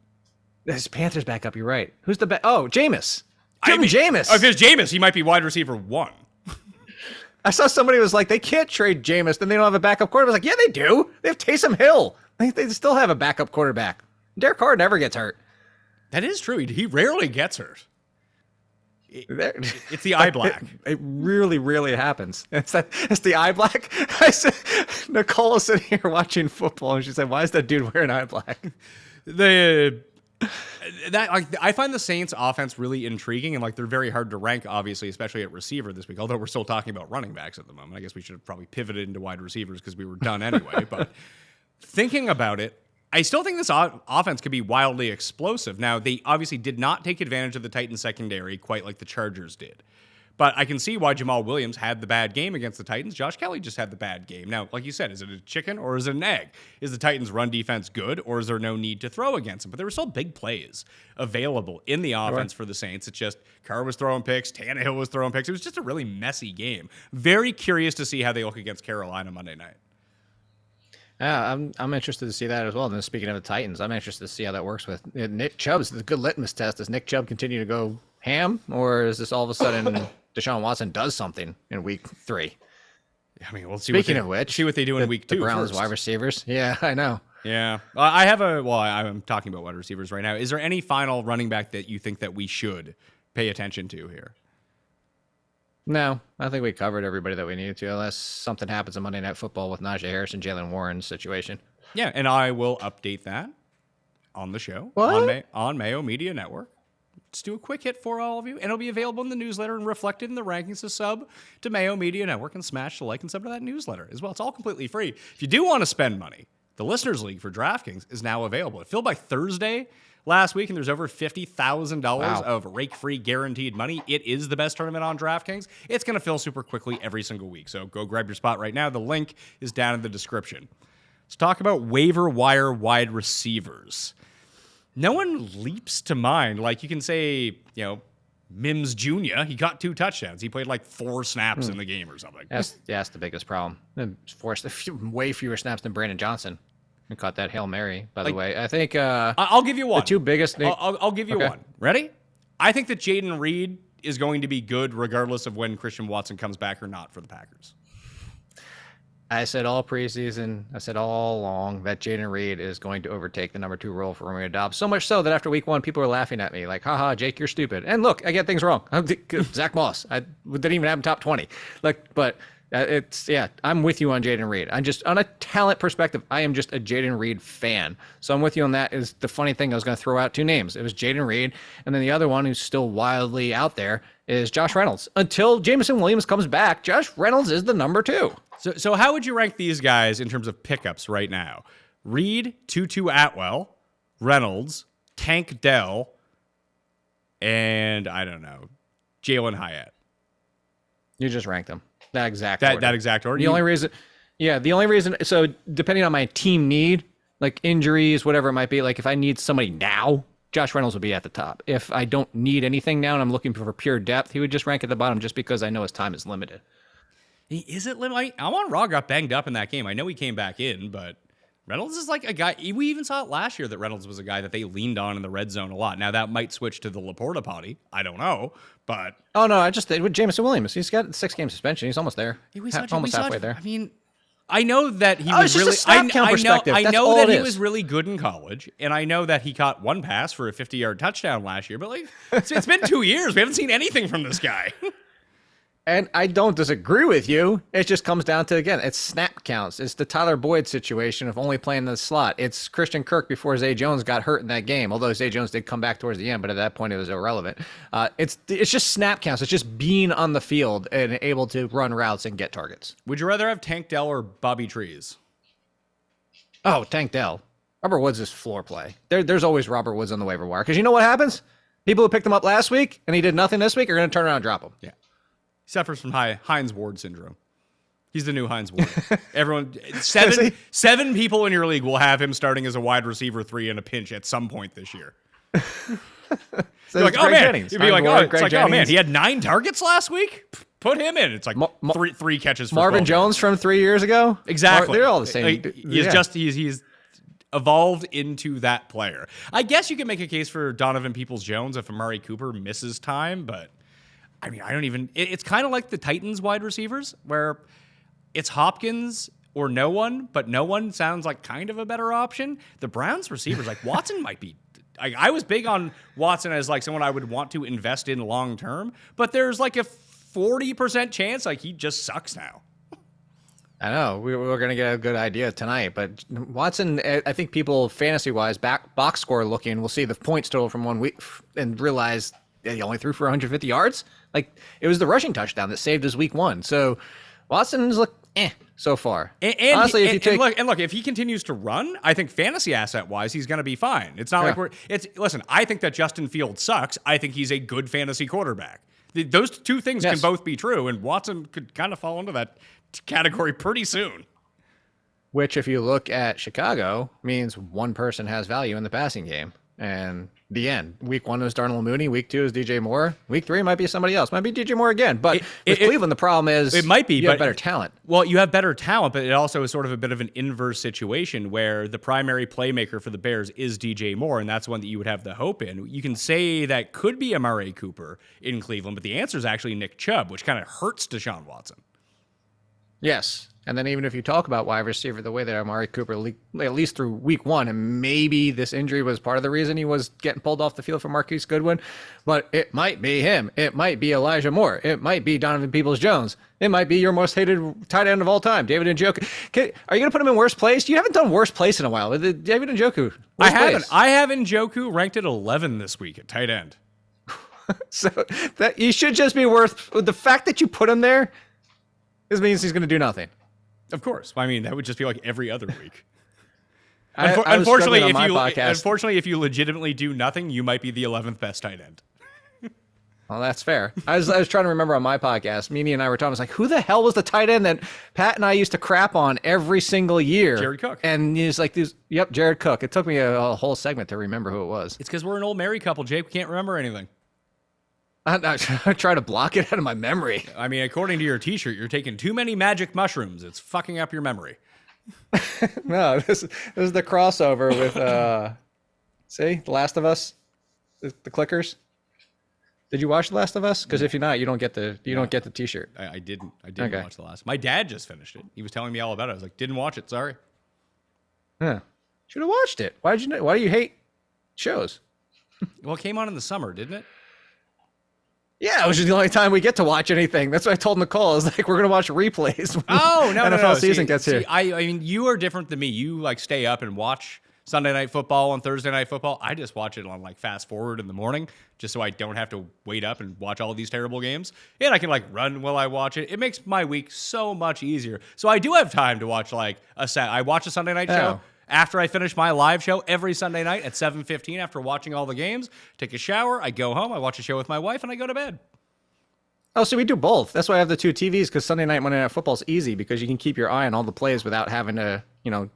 It's Panthers backup. You're right. Who's the Oh, Jameis. Jameis. If it's Jameis, he might be wide receiver 1. I saw somebody was like, they can't trade Jameis, then they don't have a backup quarterback. I was like, yeah, they do. They have Taysom Hill. They still have a backup quarterback. Derek Carr never gets hurt. That is true. He rarely gets hurt. It's the eye black. It really, really happens. It's the eye black. I said, Nicole was sitting here watching football, and she said, "Why is that dude wearing eye black?" I find the Saints offense really intriguing, and like they're very hard to rank, obviously, especially at receiver this week. Although we're still talking about running backs at the moment. I guess we should have probably pivoted into wide receivers because we were done anyway. But thinking about it, I still think this offense could be wildly explosive. Now, they obviously did not take advantage of the Titans secondary quite like the Chargers did. But I can see why Jamal Williams had the bad game against the Titans. Josh Kelly just had the bad game. Now, like you said, is it a chicken or is it an egg? Is the Titans' run defense good, or is there no need to throw against them? But there were still big plays available in the offense for the Saints. It's just Carr was throwing picks, Tannehill was throwing picks. It was just a really messy game. Very curious to see how they look against Carolina Monday night. Yeah, I'm interested to see that as well. And then speaking of the Titans, I'm interested to see how that works with Nick Chubb's the good litmus test. Does Nick Chubb continue to go ham, or is this all of a sudden Deshaun Watson does something in week 3? I mean, we'll see. Speaking of which, see what they do in week 2. The Browns first. wide receivers. Yeah, I know. Yeah, I'm talking about wide receivers right now. Is there any final running back that you think that we should pay attention to here? No, I think we covered everybody that we needed to, unless something happens on Monday Night Football with Najee Harris and Jalen Warren's situation. Yeah, and I will update that on the show on Mayo Media Network. Let's do a quick hit for all of you, and it'll be available in the newsletter and reflected in the rankings. So sub to Mayo Media Network and smash the like and sub to that newsletter as well. It's all completely free. If you do want to spend money, the Listeners League for DraftKings is now available. It filled by Thursday last week, and there's over $50,000 of rake-free guaranteed money. It is the best tournament on DraftKings. It's going to fill super quickly every single week, so go grab your spot right now. The link is down in the description. Let's talk about waiver wire wide receivers. No one leaps to mind. Like, you can say, Mims Jr., he got 2 touchdowns. He played like 4 snaps in the game or something. That's the biggest problem. Forced way fewer snaps than Brandon Johnson. Who caught that Hail Mary, by the way. I think I'll give you one. The 2 biggest. I'll give you one. Ready? I think that Jaden Reed is going to be good regardless of when Christian Watson comes back or not for the Packers. I said all preseason, I said all along that Jaden Reed is going to overtake the number 2 role for Romeo Doubs. So much so that after week 1, people were laughing at me like, haha, Jake, you're stupid. And look, I get things wrong. Zach Moss, I didn't even have him top 20. I'm with you on Jaden Reed. I'm just, on a talent perspective, I am just a Jaden Reed fan. So I'm with you on that. Is the funny thing, I was going to throw out 2 names. It was Jaden Reed, and then the other one who's still wildly out there is Josh Reynolds. Until Jameson Williams comes back, Josh Reynolds is the number 2. So how would you rank these guys in terms of pickups right now? Reed, Tutu Atwell, Reynolds, Tank Dell, and I don't know, Jalen Hyatt. You just ranked them. That exact order. That exact order. The only reason, so depending on my team need, like injuries, whatever it might be, like if I need somebody now, Josh Reynolds would be at the top. If I don't need anything now and I'm looking for pure depth, he would just rank at the bottom just because I know his time is limited. Is it limited? Amon-Ra got banged up in that game. I know he came back in, but Reynolds is like a guy. We even saw it last year that Reynolds was a guy that they leaned on in the red zone a lot. Now, that might switch to the Laporta potty. I don't know, but... Oh, no, I just did with Jameson Williams. He's got 6-game suspension. He's almost there. Almost halfway there. I mean, I know that he was really... I know that he was really good in college, and I know that he caught 1 pass for a 50-yard touchdown last year, but like, it's been 2 years. We haven't seen anything from this guy. And I don't disagree with you. It just comes down to, again, it's snap counts. It's the Tyler Boyd situation of only playing the slot. It's Christian Kirk before Zay Jones got hurt in that game, although Zay Jones did come back towards the end, but at that point it was irrelevant. It's just snap counts. It's just being on the field and able to run routes and get targets. Would you rather have Tank Dell or Bobby Trees? Oh, Tank Dell. Robert Woods is floor play. There's always Robert Woods on the waiver wire because you know what happens? People who picked him up last week and he did nothing this week are going to turn around and drop him. Yeah. He suffers from Hines Ward syndrome. He's the new Hines Ward. Everyone, seven people in your league will have him starting as a wide receiver 3 in a pinch at some point this year. So like, oh man, you'd be like, oh man, he had 9 targets last week. Put him in. It's like three catches. For Marvin Jones from 3 years ago. Exactly. They're all the same. He's evolved into that player. I guess you can make a case for Donovan Peoples-Jones if Amari Cooper misses time, but. I mean, it's kind of like the Titans wide receivers where it's Hopkins or no one, but no one sounds like kind of a better option. The Browns receivers, like Watson might be. I was big on Watson as like someone I would want to invest in long term, but there's like a 40% chance like he just sucks now. I know we're going to get a good idea tonight, but Watson, I think people fantasy-wise, box score looking, will see the points total from 1 week and realize that he only threw for 150 yards. Like, it was the rushing touchdown that saved his week 1. So Watson's look so far. And honestly, look, if he continues to run, I think fantasy asset-wise, he's going to be fine. It's not like listen, I think that Justin Fields sucks. I think he's a good fantasy quarterback. Those two things can both be true, and Watson could kind of fall into that category pretty soon. Which, if you look at Chicago, means one person has value in the passing game. And the end. Week 1 was Darnell Mooney. Week 2 is DJ Moore. Week 3 might be somebody else. Might be DJ Moore again. But with Cleveland, the problem is it might be, you have better talent. Well, you have better talent, but it also is sort of a bit of an inverse situation where the primary playmaker for the Bears is DJ Moore, and that's one that you would have the hope in. You can say that could be Amari Cooper in Cleveland, but the answer is actually Nick Chubb, which kind of hurts Deshaun Watson. Yes. And then even if you talk about wide receiver, the way that Amari Cooper, at least through week 1, and maybe this injury was part of the reason he was getting pulled off the field for Marquise Goodwin, but it might be him. It might be Elijah Moore. It might be Donovan Peoples-Jones. It might be your most hated tight end of all time, David Njoku. Are you going to put him in worst place? You haven't done worst place in a while. David Njoku. I haven't. I have Njoku ranked at 11 this week at tight end. So that you should just be worth the fact that you put him there. This means he's going to do nothing. Of course. I mean, that would just be like every other week. Unfortunately, if you legitimately do nothing, you might be the 11th best tight end. Well, that's fair. I was trying to remember on my podcast, Mimi and I were talking, I was like, who the hell was the tight end that Pat and I used to crap on every single year? Jared Cook. And he's like, Jared Cook. It took me a whole segment to remember who it was. It's because we're an old married couple, Jake. We can't remember anything. I try to block it out of my memory. I mean, according to your t-shirt, you're taking too many magic mushrooms. It's fucking up your memory. No, this is the crossover with, see, The Last of Us, the clickers. Did you watch The Last of Us? Because if you're not, you don't get the t-shirt. I didn't watch The Last. My dad just finished it. He was telling me all about it. I was like, didn't watch it. Sorry. Yeah, should have watched it. Why do you hate shows? Well, it came on in the summer, didn't it? Yeah, which is the only time we get to watch anything. That's what I told Nicole. I was like, we're going to watch replays when NFL season gets here. I mean, you are different than me. You like stay up and watch Sunday Night Football and Thursday Night Football. I just watch it on like fast forward in the morning just so I don't have to wait up and watch all these terrible games. And I can like run while I watch it. It makes my week so much easier. So I do have time to watch like I watch a Sunday night show. After I finish my live show every Sunday night at 7:15 after watching all the games, take a shower, I go home, I watch a show with my wife, and I go to bed. Oh, so we do both. That's why I have the two TVs, because Sunday night, Monday Night Football is easy because you can keep your eye on all the plays without having to,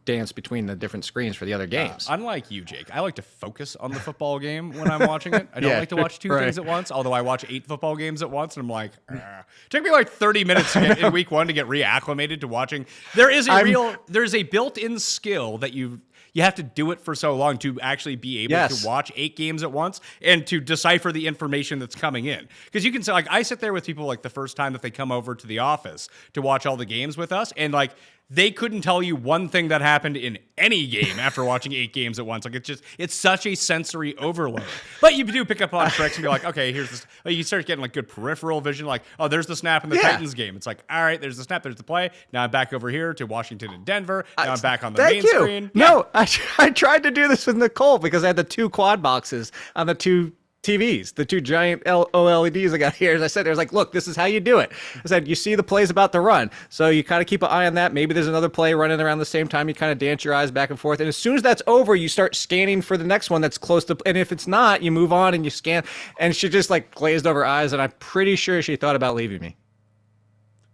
dance between the different screens for the other games. Unlike you, Jake, I like to focus on the football game when I'm watching it. I don't like to watch two things at once, although I watch 8 football games at once, and I'm like, It took me like 30 minutes in week 1 to get reacclimated to watching. There's a built-in skill that you have to do it for so long to actually be able to watch 8 games at once and to decipher the information that's coming in. Because you can say, like, I sit there with people like the first time that they come over to the office to watch all the games with us, and like they couldn't tell you one thing that happened in any game after watching 8 games at once. Like it's such a sensory overload. But you do pick up on tricks and be like, okay, here's this. Like, you start getting like good peripheral vision. Like, oh, there's the snap in the Titans game. It's like, all right, there's the snap, there's the play. Now I'm back over here to Washington and Denver. Now I'm back on the main screen. No, I tried to do this with Nicole because I had the 2 quad boxes on the 2 TVs, the 2 giant OLEDs I got here. As I said, there's like, look, this is how you do it. I said, you see the plays about to run. So you kind of keep an eye on that. Maybe there's another play running around the same time. You kind of dance your eyes back and forth. And as soon as that's over, you start scanning for the next one that's close to, and if it's not, you move on and you scan. And she just like glazed over eyes. And I'm pretty sure she thought about leaving me.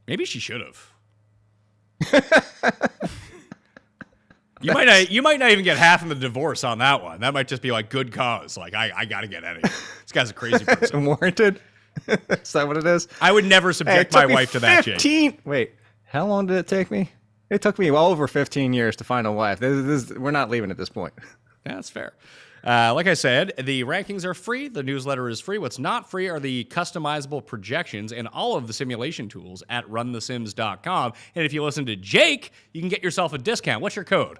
Maybe she should have. You might not even get half of the divorce on that one. That might just be like good cause. Like, I got to get out of here. This guy's a crazy person. Unwarranted? Is that what it is? I would never subject my wife to that, Jake. Wait, how long did it take me? It took me well over 15 years to find a wife. We're not leaving at this point. Yeah, that's fair. Like I said, the rankings are free. The newsletter is free. What's not free are the customizable projections and all of the simulation tools at runthesims.com. And if you listen to Jake, you can get yourself a discount. What's your code?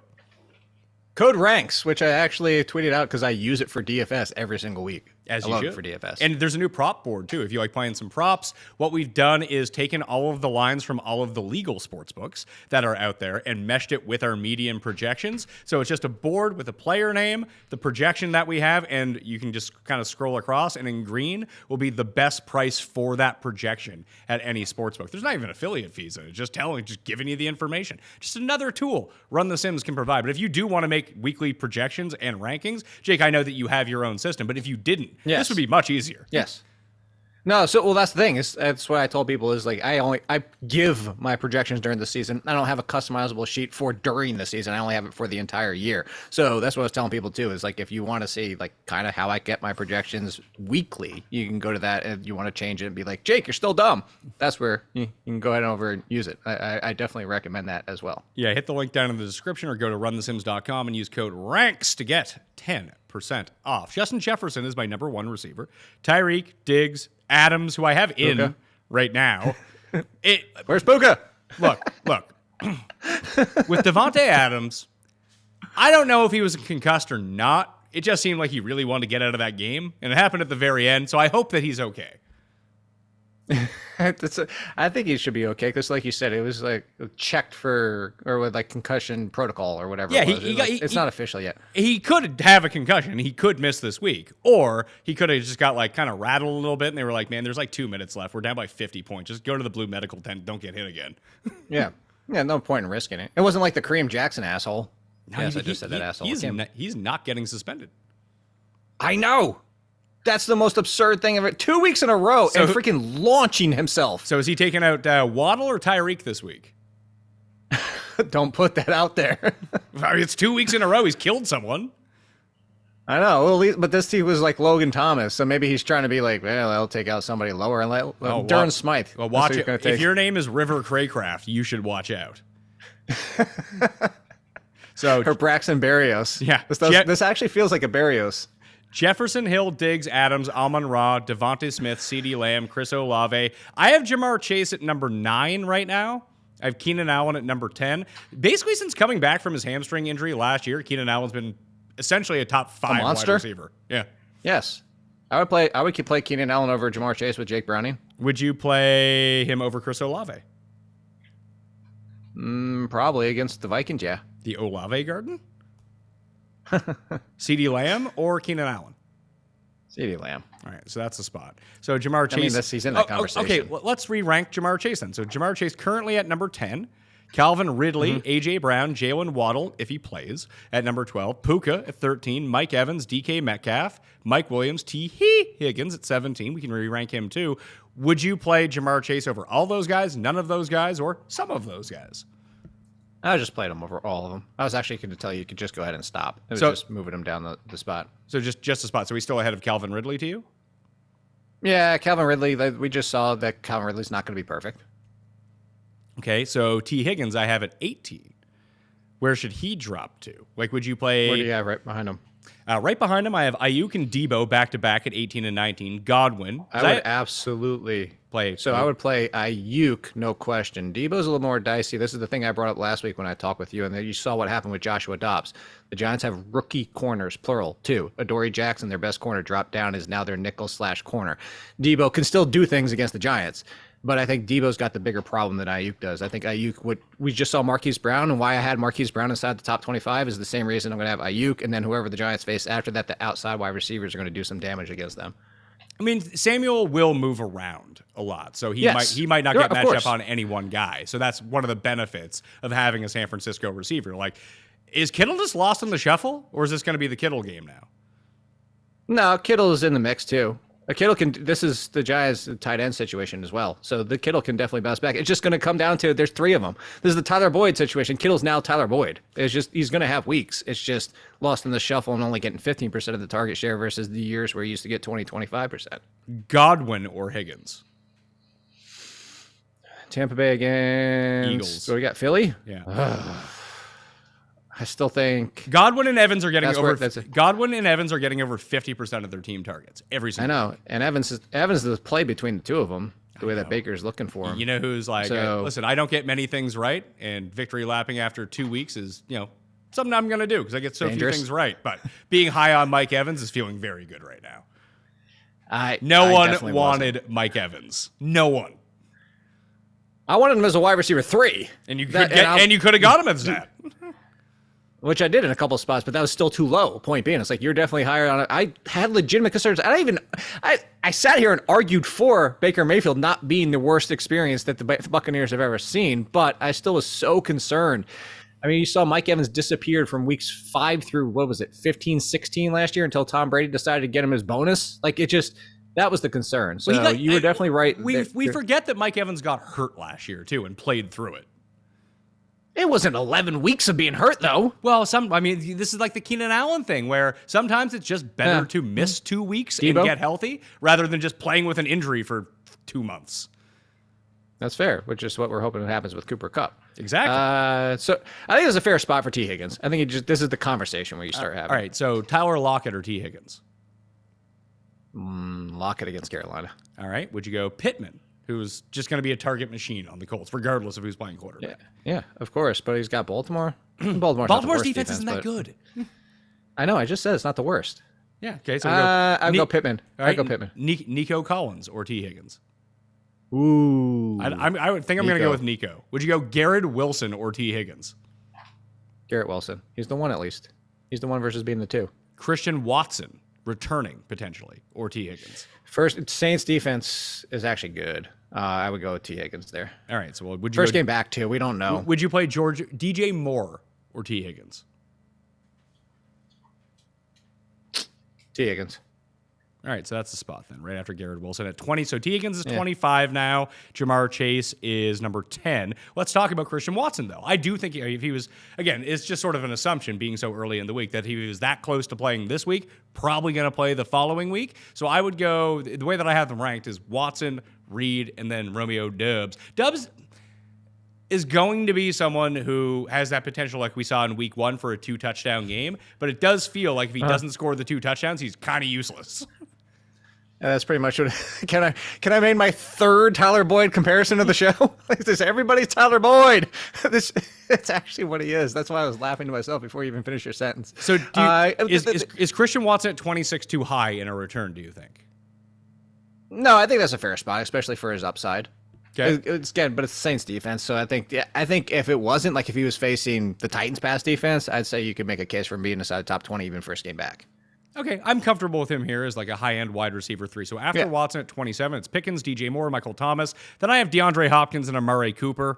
Code Ranks, which I actually tweeted out because I use it for DFS every single week. As I you love should. it for DFS. And there's a new prop board, too. If you like playing some props, what we've done is taken all of the lines from all of the legal sports books that are out there and meshed it with our median projections. So it's just a board with a player name, the projection that we have, and you can just kind of scroll across, and in green will be the best price for that projection at any sports book. There's not even affiliate fees in it. Just giving you the information. Just another tool Run the Sims can provide. But if you do want to make weekly projections and rankings, Jake, I know that you have your own system, but if you didn't, this would be much easier. Yes. No, so that's the thing. That's what I told people is like I give my projections during the season. I don't have a customizable sheet for during the season. I only have it for the entire year. So that's what I was telling people too. Is like if you want to see like kind of how I get my projections weekly, you can go to that, and you want to change it and be like, Jake, you're still dumb. That's where you can go ahead and over and use it. I definitely recommend that as well. Yeah, hit the link down in the description or go to runthesims.com and use code RANKS to get 10% off. Justin Jefferson is my number one receiver. Tyreek, Diggs, Adams, who I have in Puka. right now. Where's Puka? Look. With Devontae Adams, I don't know if he was concussed or not. It just seemed like he really wanted to get out of that game, and it happened at the very end, so I hope that he's okay. I think he should be okay because, like you said, it was like checked for or with like concussion protocol or whatever. Yeah, it was. It's not official yet. He could have a concussion. He could miss this week, or he could have just got like kind of rattled a little bit, and they were like, "Man, there's like 2 minutes left. We're down by 50 points. Just go to the blue medical tent. Don't get hit again." Yeah, no point in risking it. It wasn't like the Kareem Jackson asshole. No, yes, I just said that asshole. He's not getting suspended. I know. That's the most absurd thing ever. 2 weeks in a row and freaking launching himself. So is he taking out Waddle or Tyreek this week? Don't put that out there. I mean, it's 2 weeks in a row. He's killed someone. I know. Well, but this team was like Logan Thomas, so maybe he's trying to be like, well, I'll take out somebody lower and let Durham Smythe. Well, watch it. If your name is River Craycraft, you should watch out. Or Braxton Berrios. Yeah. This actually feels like a Berrios. Jefferson, Hill, Diggs, Adams, Amon-Ra, Devontae Smith, CeeDee Lamb, Chris Olave. I have Jamar Chase at number 9 right now. I have Keenan Allen at number 10. Basically, since coming back from his hamstring injury last year, Keenan Allen's been essentially a top 5 wide receiver. Yeah. Yes. I would play Keenan Allen over Jamar Chase with Jake Browning. Would you play him over Chris Olave? Probably against the Vikings, yeah. The Olave Garden? CeeDee Lamb or Keenan Allen? CeeDee Lamb. All right, so that's the spot. So Jamar Chase. He's in that conversation. Okay, well, let's re-rank Jamar Chase then. So Jamar Chase currently at number 10. Calvin Ridley, A.J. Brown, Jalen Waddle, if he plays, at number 12. Puka at 13. Mike Evans, DK Metcalf. Mike Williams, T. Higgins at 17. We can re-rank him too. Would you play Jamar Chase over all those guys, none of those guys, or some of those guys? I just played him over all of them. I was actually going to tell you could just go ahead and stop. It was just moving him down the spot. So just a spot. So he's still ahead of Calvin Ridley to you? Yeah, Calvin Ridley. We just saw that Calvin Ridley's not going to be perfect. Okay, so T. Higgins I have at 18. Where should he drop to? Like, would you play... Where do you have right behind him? Right behind him, I have Ayuk and Debo back-to-back at 18 and 19. Godwin. I would absolutely play. So I would play Ayuk, no question. Debo's a little more dicey. This is the thing I brought up last week when I talked with you, and then you saw what happened with Joshua Dobbs. The Giants have rookie corners, plural, too. Adoree Jackson, their best corner, dropped down, is now their nickel/corner. Debo can still do things against the Giants, but I think Debo's got the bigger problem than Ayuk does. I think Ayuk we just saw Marquise Brown, and why I had Marquise Brown inside the top 25 is the same reason I'm going to have Ayuk, and then whoever the Giants face after that, the outside wide receivers are going to do some damage against them. I mean, Samuel will move around a lot, so he might not get matched up on any one guy. So that's one of the benefits of having a San Francisco receiver. Like, is Kittle just lost in the shuffle, or is this going to be the Kittle game now? No, Kittle is in the mix too. Kittle can. This is the Giants' tight end situation as well. So the Kittle can definitely bounce back. It's just going to come down to there's 3 of them. This is the Tyler Boyd situation. Kittle's now Tyler Boyd. It's just he's going to have weeks. It's just lost in the shuffle and only getting 15% of the target share versus the years where he used to get 20-25%. Godwin or Higgins? Tampa Bay against Eagles. So we got Philly. Yeah. I still think Godwin and Evans are getting That's over. where- that's- Godwin and Evans are getting over 50% of their team targets every I single. know, and Evans is the play between the two of them. The way that Baker's looking for him. You know who's like, So- listen, I don't get many things right, and victory lapping after 2 weeks is, something I'm going to do because I get so Dangerous. few things right. But being high on Mike Evans is feeling very good right now. No I one definitely wanted wasn't. Mike Evans. No one. I wanted him as a wide receiver 3. And you could you could have got him as that. Which I did in a couple of spots, but that was still too low. Point being, it's like you're definitely higher on it. I had legitimate concerns. I sat here and argued for Baker Mayfield not being the worst experience that the Buccaneers have ever seen, but I still was so concerned. I mean, you saw Mike Evans disappeared from weeks 5 through, 15, 16 last year until Tom Brady decided to get him his bonus. Like, that was the concern. So you were definitely right. We forget that Mike Evans got hurt last year, too, and played through it. It wasn't 11 weeks of being hurt, though. Well, this is like the Keenan Allen thing, where sometimes it's just better to miss 2 weeks and get healthy rather than just playing with an injury for 2 months. That's fair, which is what we're hoping happens with Cooper Kupp. Exactly. So I think it's a fair spot for T. Higgins. I think this is the conversation where you start having. All right, so Tyler Lockett or T. Higgins? Lockett against Carolina. All right, would you go Pittman, who's just going to be a target machine on the Colts, regardless of who's playing quarterback? Yeah, of course. But he's got Baltimore. Baltimore's defense isn't that good. I know. I just said it's not the worst. Yeah. Okay. So I'll go Pittman. All right, I'll go Pittman. Nico Collins or T. Higgins? Ooh. I would think I'm going to go with Nico. Would you go Garrett Wilson or T. Higgins? Garrett Wilson. He's the one at least. He's the one versus being the 2. Christian Watson returning potentially or T. Higgins? First, Saints defense is actually good. I would go with T. Higgins there. All right. So would you first game back too? We don't know. Would you play DJ Moore or T. Higgins? T. Higgins. All right, so that's the spot then, right after Garrett Wilson at 20. So T. Higgins is 25 now. Jamar Chase is number 10. Let's talk about Christian Watson, though. I do think if he was, again, it's just sort of an assumption being so early in the week that he was that close to playing this week, probably going to play the following week. So I would go, the way that I have them ranked is Watson, Reed, and then Romeo Doubs. Doubs is going to be someone who has that potential like we saw in week 1 for a 2-touchdown game, but it does feel like if he doesn't score the 2 touchdowns, he's kind of useless. Yeah, that's pretty much what. Can I make my third Tyler Boyd comparison of the show? Everybody's Tyler Boyd. That's actually what he is. That's why I was laughing to myself before you even finished your sentence. So is Christian Watson at 26 too high in a return, do you think? No, I think that's a fair spot, especially for his upside. Okay. It's good, but it's the Saints defense, so I think if it wasn't like if he was facing the Titans pass defense, I'd say you could make a case for him being inside the top 20 even first game back. Okay, I'm comfortable with him here as like a high-end wide receiver 3. So after Watson at 27, it's Pickens, DJ Moore, Michael Thomas. Then I have DeAndre Hopkins and Amari Cooper.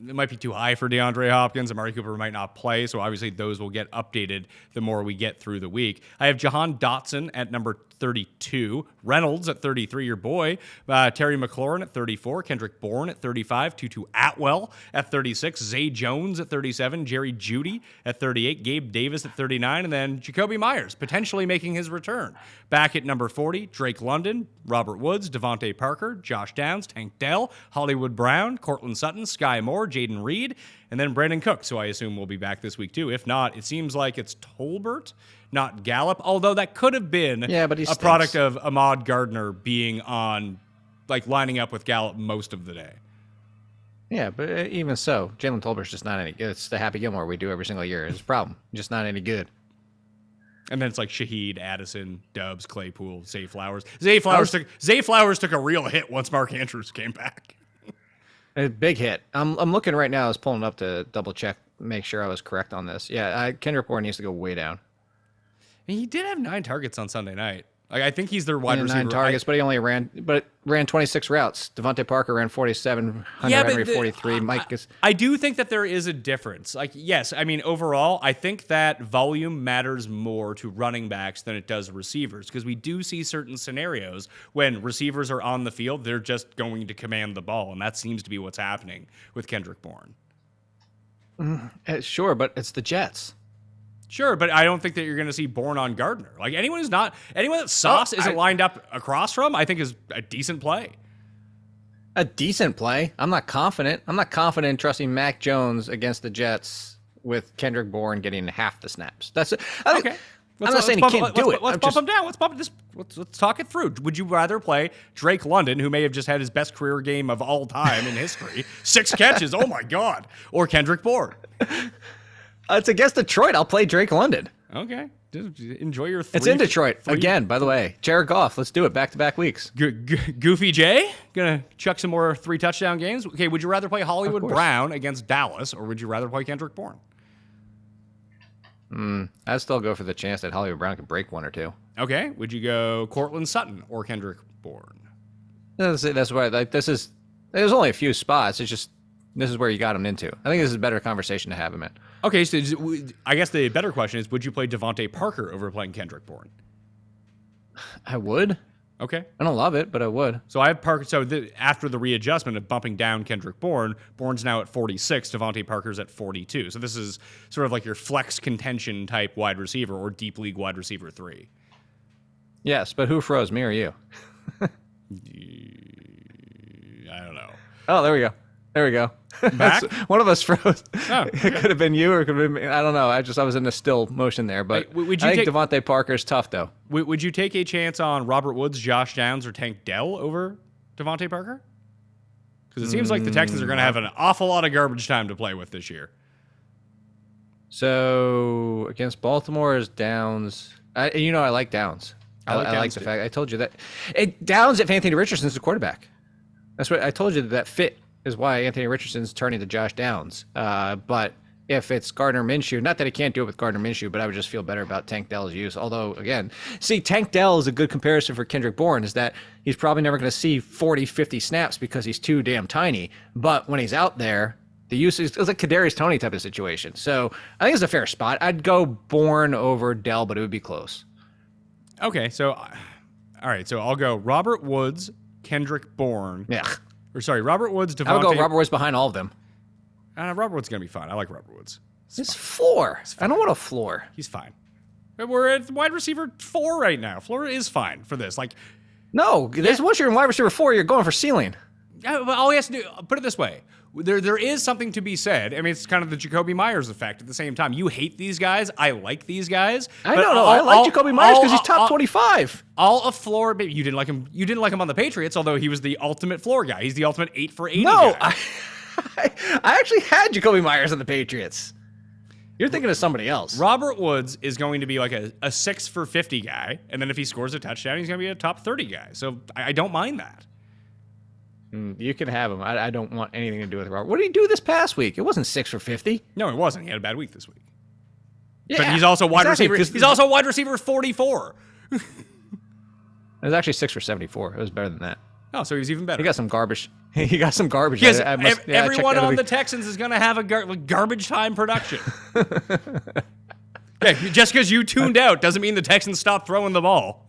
It might be too high for DeAndre Hopkins. Amari Cooper might not play, so obviously those will get updated the more we get through the week. I have Jahan Dotson at number 32, Reynolds at 33, your boy, Terry McLaurin at 34, Kendrick Bourne at 35, Tutu Atwell at 36, Zay Jones at 37, Jerry Jeudy at 38, Gabe Davis at 39, and then Jacoby Myers potentially making his return. Back at number 40, Drake London, Robert Woods, Devontae Parker, Josh Downs, Tank Dell, Hollywood Brown, Cortland Sutton, Sky Moore, Jaden Reed, and then Brandon Cook. So I assume we'll be back this week too. If not, it seems like it's Tolbert, not Gallup, although that could have been a product of Ahmad Gardner being on, like lining up with Gallup most of the day. Yeah, but even so, Jalen Tolbert's just not any good. It's the Happy Gilmore we do every single year. It's a problem. Just not any good. And then it's like Shaheed, Addison, Dubs, Claypool, Zay Flowers. Zay Flowers took a real hit once Mark Andrews came back. A big hit. I'm looking right now. I was pulling up to double check, make sure I was correct on this. Yeah, Kendrick Bourne needs to go way down. He did have 9 targets on Sunday night. Like I think he's their wide receiver. 9 targets, but he only ran 26 routes. Devontae Parker ran 47. Hunter Henry 43. I do think that there is a difference. Like yes, I mean overall, I think that volume matters more to running backs than it does receivers because we do see certain scenarios when receivers are on the field, they're just going to command the ball, and that seems to be what's happening with Kendrick Bourne. Sure, but it's the Jets. Sure, but I don't think that you're going to see Bourne on Gardner. Like anyone that Sauce isn't lined up across from, I think is a decent play. A decent play. I'm not confident. I'm not confident in trusting Mac Jones against the Jets with Kendrick Bourne getting half the snaps. That's it. Okay. I'm not saying he can't do it. Let's bump him down. Let's talk it through. Would you rather play Drake London, who may have just had his best career game of all time in history, 6 catches, oh my God, or Kendrick Bourne? It's against Detroit. I'll play Drake London. Okay. Enjoy your 3. It's in Detroit. Again, by the way. Jared Goff. Let's do it back-to-back weeks. Goofy Jay? Gonna chuck some more 3 touchdown games? Okay, would you rather play Hollywood Brown against Dallas, or would you rather play Kendrick Bourne? I'd still go for the chance that Hollywood Brown could break 1 or 2. Okay. Would you go Cortland Sutton or Kendrick Bourne? That's why. Like, there's only a few spots. It's just this is where you got him into. I think this is a better conversation to have him in. Okay, so I guess the better question is, would you play Devontae Parker over playing Kendrick Bourne? I would. Okay. I don't love it, but I would. So I have Parker. So after the readjustment of bumping down Kendrick Bourne, Bourne's now at 46. Devontae Parker's at 42. So this is sort of like your flex contention type wide receiver or deep league wide receiver 3. Yes, but who froze, me or you? I don't know. Oh, there we go. There we go. Back? One of us froze. Oh, it could have been you or it could have been me. I don't know. I was in a still motion there. But Hey, would you I think take- Devontae Parker's tough, though. Would you take a chance on Robert Woods, Josh Downs, or Tank Dell over Devontae Parker? Because it seems like the Texans are going to have an awful lot of garbage time to play with this year. So against Baltimore is Downs. I like Downs. I like Downs the too. fact I told you that. Downs if Anthony Richardson's the quarterback. That's what I told you. That fit is why Anthony Richardson's turning to Josh Downs. But if it's Gardner Minshew, not that he can't do it with Gardner Minshew, but I would just feel better about Tank Dell's use. Although, again, see, Tank Dell is a good comparison for Kendrick Bourne, is that he's probably never going to see 40, 50 snaps because he's too damn tiny. But when he's out there, the use is like Kadarius Toney type of situation. So I think it's a fair spot. I'd go Bourne over Dell, but it would be close. Okay, so, all right, so I'll go Robert Woods, Kendrick Bourne. Yeah. Or sorry, Robert Woods, Devontae. I would go Robert Woods behind all of them. Robert Woods is going to be fine. I like Robert Woods. It's floor. I don't want a floor. He's fine. We're at wide receiver 4 right now. Florida is fine for this. Like, No, once you're in wide receiver 4, you're going for ceiling. all he has to do, put it this way. There is something to be said. I mean, it's kind of the Jacoby Myers effect at the same time. You hate these guys. I like these guys. I don't know. I like Jacoby Myers because he's top 25. All a floor. You didn't like him. You didn't like him on the Patriots, although he was the ultimate floor guy. He's the ultimate 8 for 80 No, guy. I actually had Jacoby Myers on the Patriots. You're thinking of somebody else. Robert Woods is going to be like a 6 for 50 guy, and then if he scores a touchdown, he's going to be a top 30 guy. So I don't mind that. You can have him. I don't want anything to do with Robert. What did he do this past week? It wasn't 6 for 50. No, it wasn't. He had a bad week this week. Yeah, But he's also wide exactly, receiver. He's also wide receiver 44. It was actually 6 for 74. It was better than that. Oh, so he's even better. He got some garbage. He got some garbage. Yes, I checked everyone that on week. the Texans is going to have a garbage time production. Yeah, just because you tuned out doesn't mean the Texans stopped throwing the ball.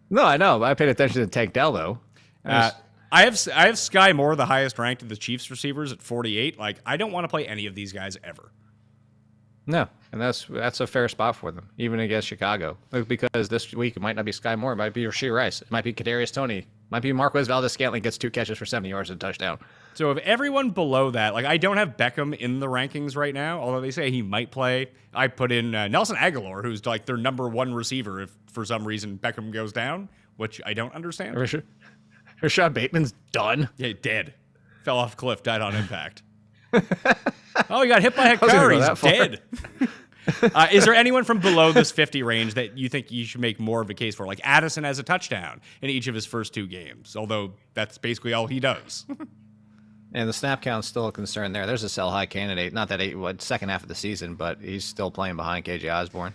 No, I know. I paid attention to Tank Dell, though. I have Sky Moore, the highest ranked of the Chiefs receivers at 48. Like, I don't want to play any of these guys ever. No, and that's a fair spot for them, even against Chicago. Because this week it might not be Sky Moore, it might be Rashee Rice, it might be Kadarius Toney, it might be Marquez Valdez-Scantling gets 2 catches for 70 yards and a touchdown. So of everyone below that, like I don't have Beckham in the rankings right now, although they say he might play. I put in Nelson Aguilar, who's like their number 1 receiver if for some reason Beckham goes down, which I don't understand. Rashad Bateman's done. Yeah, dead. Fell off a cliff, died on impact. Oh, he got hit by a I wasn't car. gonna go He's that far. dead. Is there anyone from below this 50 range that you think you should make more of a case for? Like Addison has a touchdown in each of his first 2 games, although that's basically all he does. And the snap count's still a concern there. There's a sell high candidate. Not that second half of the season, but he's still playing behind KJ Osborne.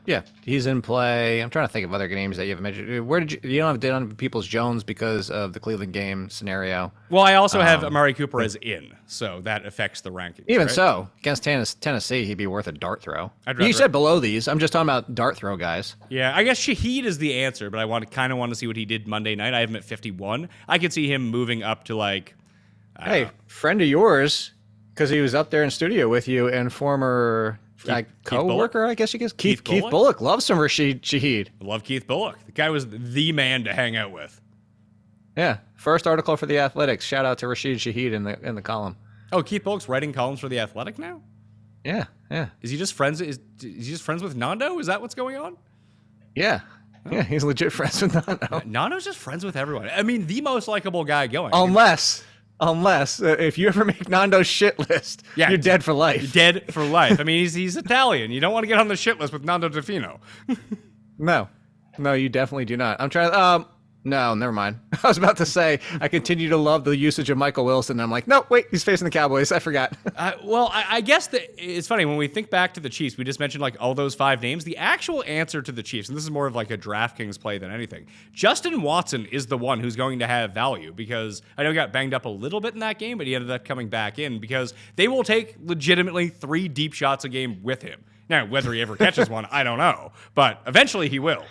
Yeah, he's in play. I'm trying to think of other games that you haven't mentioned. Where did you don't have Dylan Peoples-Jones because of the Cleveland game scenario? Well, I also have Amari Cooper as in, so that affects the rankings. Even right? so, against Tennessee, he'd be worth a dart throw. I'd You rather- said below these. I'm just talking about dart throw guys. Yeah, I guess Shaheed is the answer, but I kind of want to see what he did Monday night. I have him at 51. I could see him moving up to like. Hey, friend of yours, because he was up there in studio with you and former co-worker, I guess you guess. Keith Bullock loves some Rashid Shaheed. I love Keith Bullock. The guy was the man to hang out with. Yeah, first article for the Athletics. Shout out to Rashid Shaheed in the column. Oh, Keith Bullock's writing columns for The Athletic now? Yeah, yeah, Is he just friends? Is he just friends with Nando? Is that what's going on? yeah. Yeah, he's legit friends with Nano. Nando's just friends with everyone. I mean, the most likable guy going. Unless if you ever make Nando's shit list, you're dead for life. You're dead for life. I mean, he's Italian. You don't want to get on the shit list with Nando Tofino. No, you definitely do not. I'm trying. No, never mind. I was about to say I continue to love the usage of Michael Wilson. And I'm like, no, wait, he's facing the Cowboys. I forgot. Well, I guess that it's funny when we think back to the Chiefs. We just mentioned like all those 5 names. The actual answer to the Chiefs, and this is more of like a DraftKings play than anything. Justin Watson is the one who's going to have value because I know he got banged up a little bit in that game, but he ended up coming back in because they will take legitimately 3 deep shots a game with him. Now, whether he ever catches one, I don't know, but eventually he will.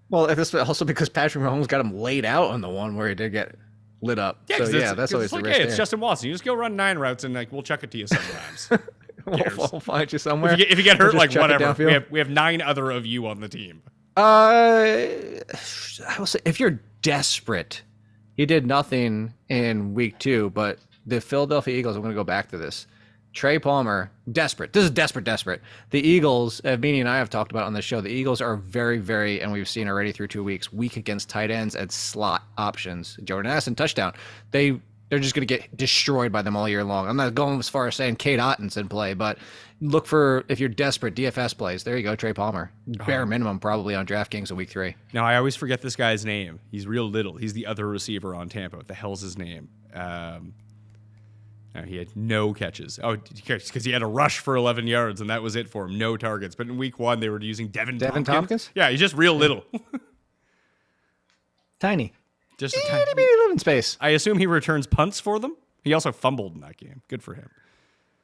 Well, this also because Patrick Mahomes got him laid out on the one where he did get lit up. Yeah, so that's always the risk. Hey, it's Justin Watson. You just go run 9 routes and like we'll chuck it to you sometimes. we'll find you somewhere. If you get hurt, like whatever. Downfield. We have 9 other of you on the team. I will say if you're desperate, he did nothing in week 2, but the Philadelphia Eagles. I'm going to go back to this. Trey Palmer, desperate. This is desperate. The Eagles, Beanie and I have talked about on the show, the Eagles are very, very, and we've seen already through 2 weeks, weak against tight ends and slot options. Jordan Addison, touchdown. They're just going to get destroyed by them all year long. I'm not going as far as saying Kate Otton's in play, but look for, if you're desperate, DFS plays. There you go, Trey Palmer. Bare minimum probably on DraftKings in week 3. Now, I always forget this guy's name. He's real little. He's the other receiver on Tampa. What the hell's his name? No, he had no catches. Oh, because he had a rush for 11 yards, and that was it for him. No targets. But in week 1, they were using Devin Tompkins. Yeah, he's just real little. Tiny. Just a tiny living space. I assume he returns punts for them. He also fumbled in that game. Good for him.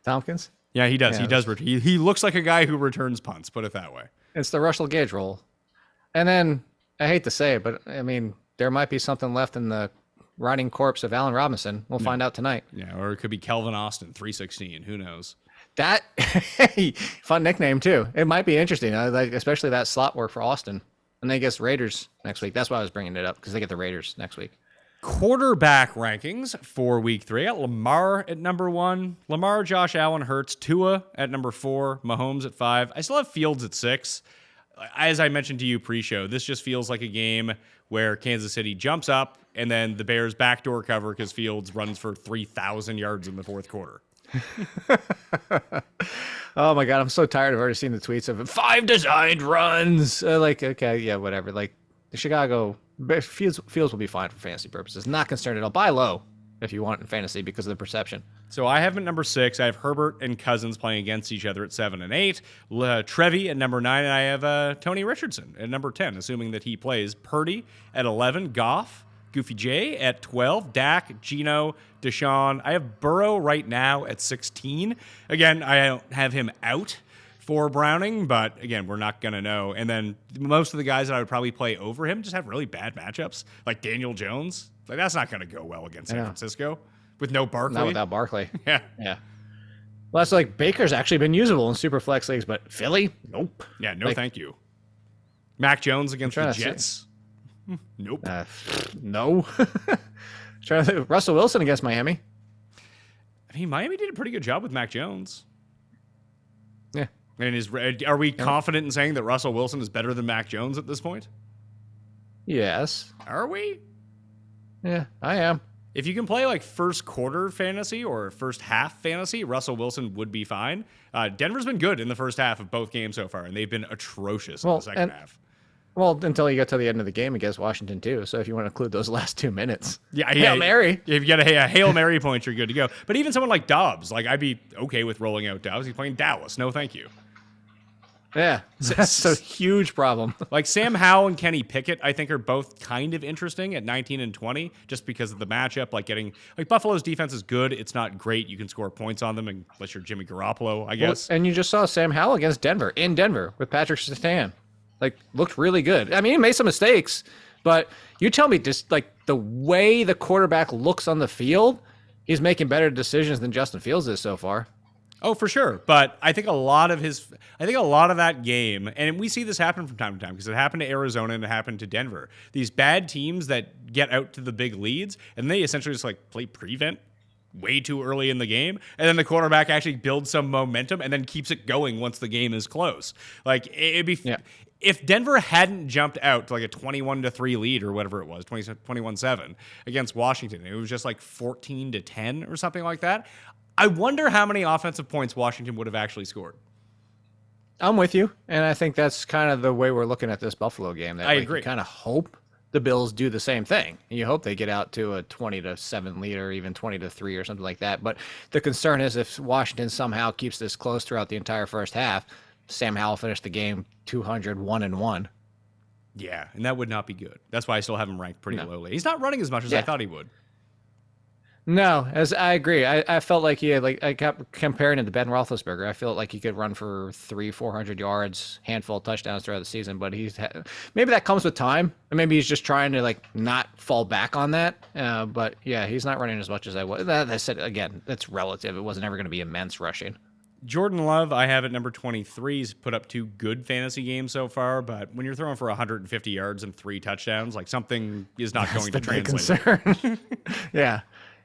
Tompkins? Yeah, he does. Yeah, he looks like a guy who returns punts, put it that way. It's the Russell Gage role. And then, I hate to say it, but I mean, there might be something left in the rotting corpse of Allen Robinson. We'll find out tonight. Yeah, or it could be Kelvin Austin, 316. Who knows? That fun nickname too. It might be interesting, like especially that slot work for Austin. And they get Raiders next week. That's why I was bringing it up because they get the Raiders next week. Quarterback rankings for week 3. I got Lamar at number 1. Lamar, Josh Allen, Hurts, Tua at number 4. Mahomes at 5. I still have Fields at 6. As I mentioned to you pre-show, this just feels like a game where Kansas City jumps up and then the Bears backdoor cover because Fields runs for 3,000 yards in the 4th quarter. Oh my God, I'm so tired. I've already seen the tweets of 5 designed runs. Like, okay, yeah, whatever. Like the Chicago Fields will be fine for fantasy purposes. Not concerned at all. Buy low if you want in fantasy because of the perception. So I have him at number 6. I have Herbert and Cousins playing against each other at 7 and 8. Trevi at number 9, and I have Tony Richardson at number 10, assuming that he plays. Purdy at 11, Goff, Goofy J at 12, Dak, Geno, Deshaun. I have Burrow right now at 16. Again, I don't have him out for Browning, but again, we're not going to know. And then most of the guys that I would probably play over him just have really bad matchups, like Daniel Jones. Like that's not going to go well against San Francisco with no Barkley. Not without Barkley. Yeah. Well, that's like Baker's actually been usable in super flex leagues, but Philly, nope. Yeah, no, thank you. Mac Jones against the Jets. Nope. No. Russell Wilson against Miami. I mean, Miami did a pretty good job with Mac Jones. Yeah. And are we confident in saying that Russell Wilson is better than Mac Jones at this point? Yes. Are we? Yeah, I am. If you can play like first quarter fantasy or first half fantasy, Russell Wilson would be fine. Denver's been good in the first half of both games so far, and they've been atrocious in the second half. Well, until you get to the end of the game against Washington, too. So if you want to include those last 2 minutes. Yeah. Hail Mary. If you get a Hail Mary point, you're good to go. But even someone like Dobbs, like I'd be okay with rolling out Dobbs. He's playing Dallas. No, thank you. Yeah, that's a huge problem. Like Sam Howell and Kenny Pickett, I think are both kind of interesting at 19 and 20, just because of the matchup. Like Buffalo's defense is good. It's not great. You can score points on them unless you're Jimmy Garoppolo, I guess. Well, and you just saw Sam Howell against Denver, in Denver, with Patrick Surtain. Like, looked really good. I mean, he made some mistakes, but you tell me just like the way the quarterback looks on the field, he's making better decisions than Justin Fields is so far. Oh, for sure. But I think a lot of that game, and we see this happen from time to time because it happened to Arizona and it happened to Denver. These bad teams that get out to the big leads and they essentially just like play prevent way too early in the game, and then the quarterback actually builds some momentum and then keeps it going once the game is close. Like it'd be if Denver hadn't jumped out to like a 21-3 lead or whatever it was, 21-7 against Washington, it was just like 14-10 or something like that. I wonder how many offensive points Washington would have actually scored. I'm with you, and I think that's kind of the way we're looking at this Buffalo game. That I agree. You kind of hope the Bills do the same thing. You hope they get out to a 20-7 lead or even 20-3 or something like that. But the concern is if Washington somehow keeps this close throughout the entire first half, Sam Howell finished the game 201-1. Yeah, and that would not be good. That's why I still have him ranked pretty lowly. He's not running as much as I thought he would. No, as I agree. I felt like he had, like, I kept comparing him to Ben Roethlisberger. I felt like he could run for 300-400 yards, handful of touchdowns throughout the season, but maybe that comes with time, and maybe he's just trying to like not fall back on that. But yeah, he's not running as much as I was. That I said again, that's relative. It wasn't ever going to be immense rushing. Jordan Love, I have at number 23. He's put up 2 good fantasy games so far, but when you're throwing for 150 yards and 3 touchdowns, like something is not going to translate. Concern. Yeah.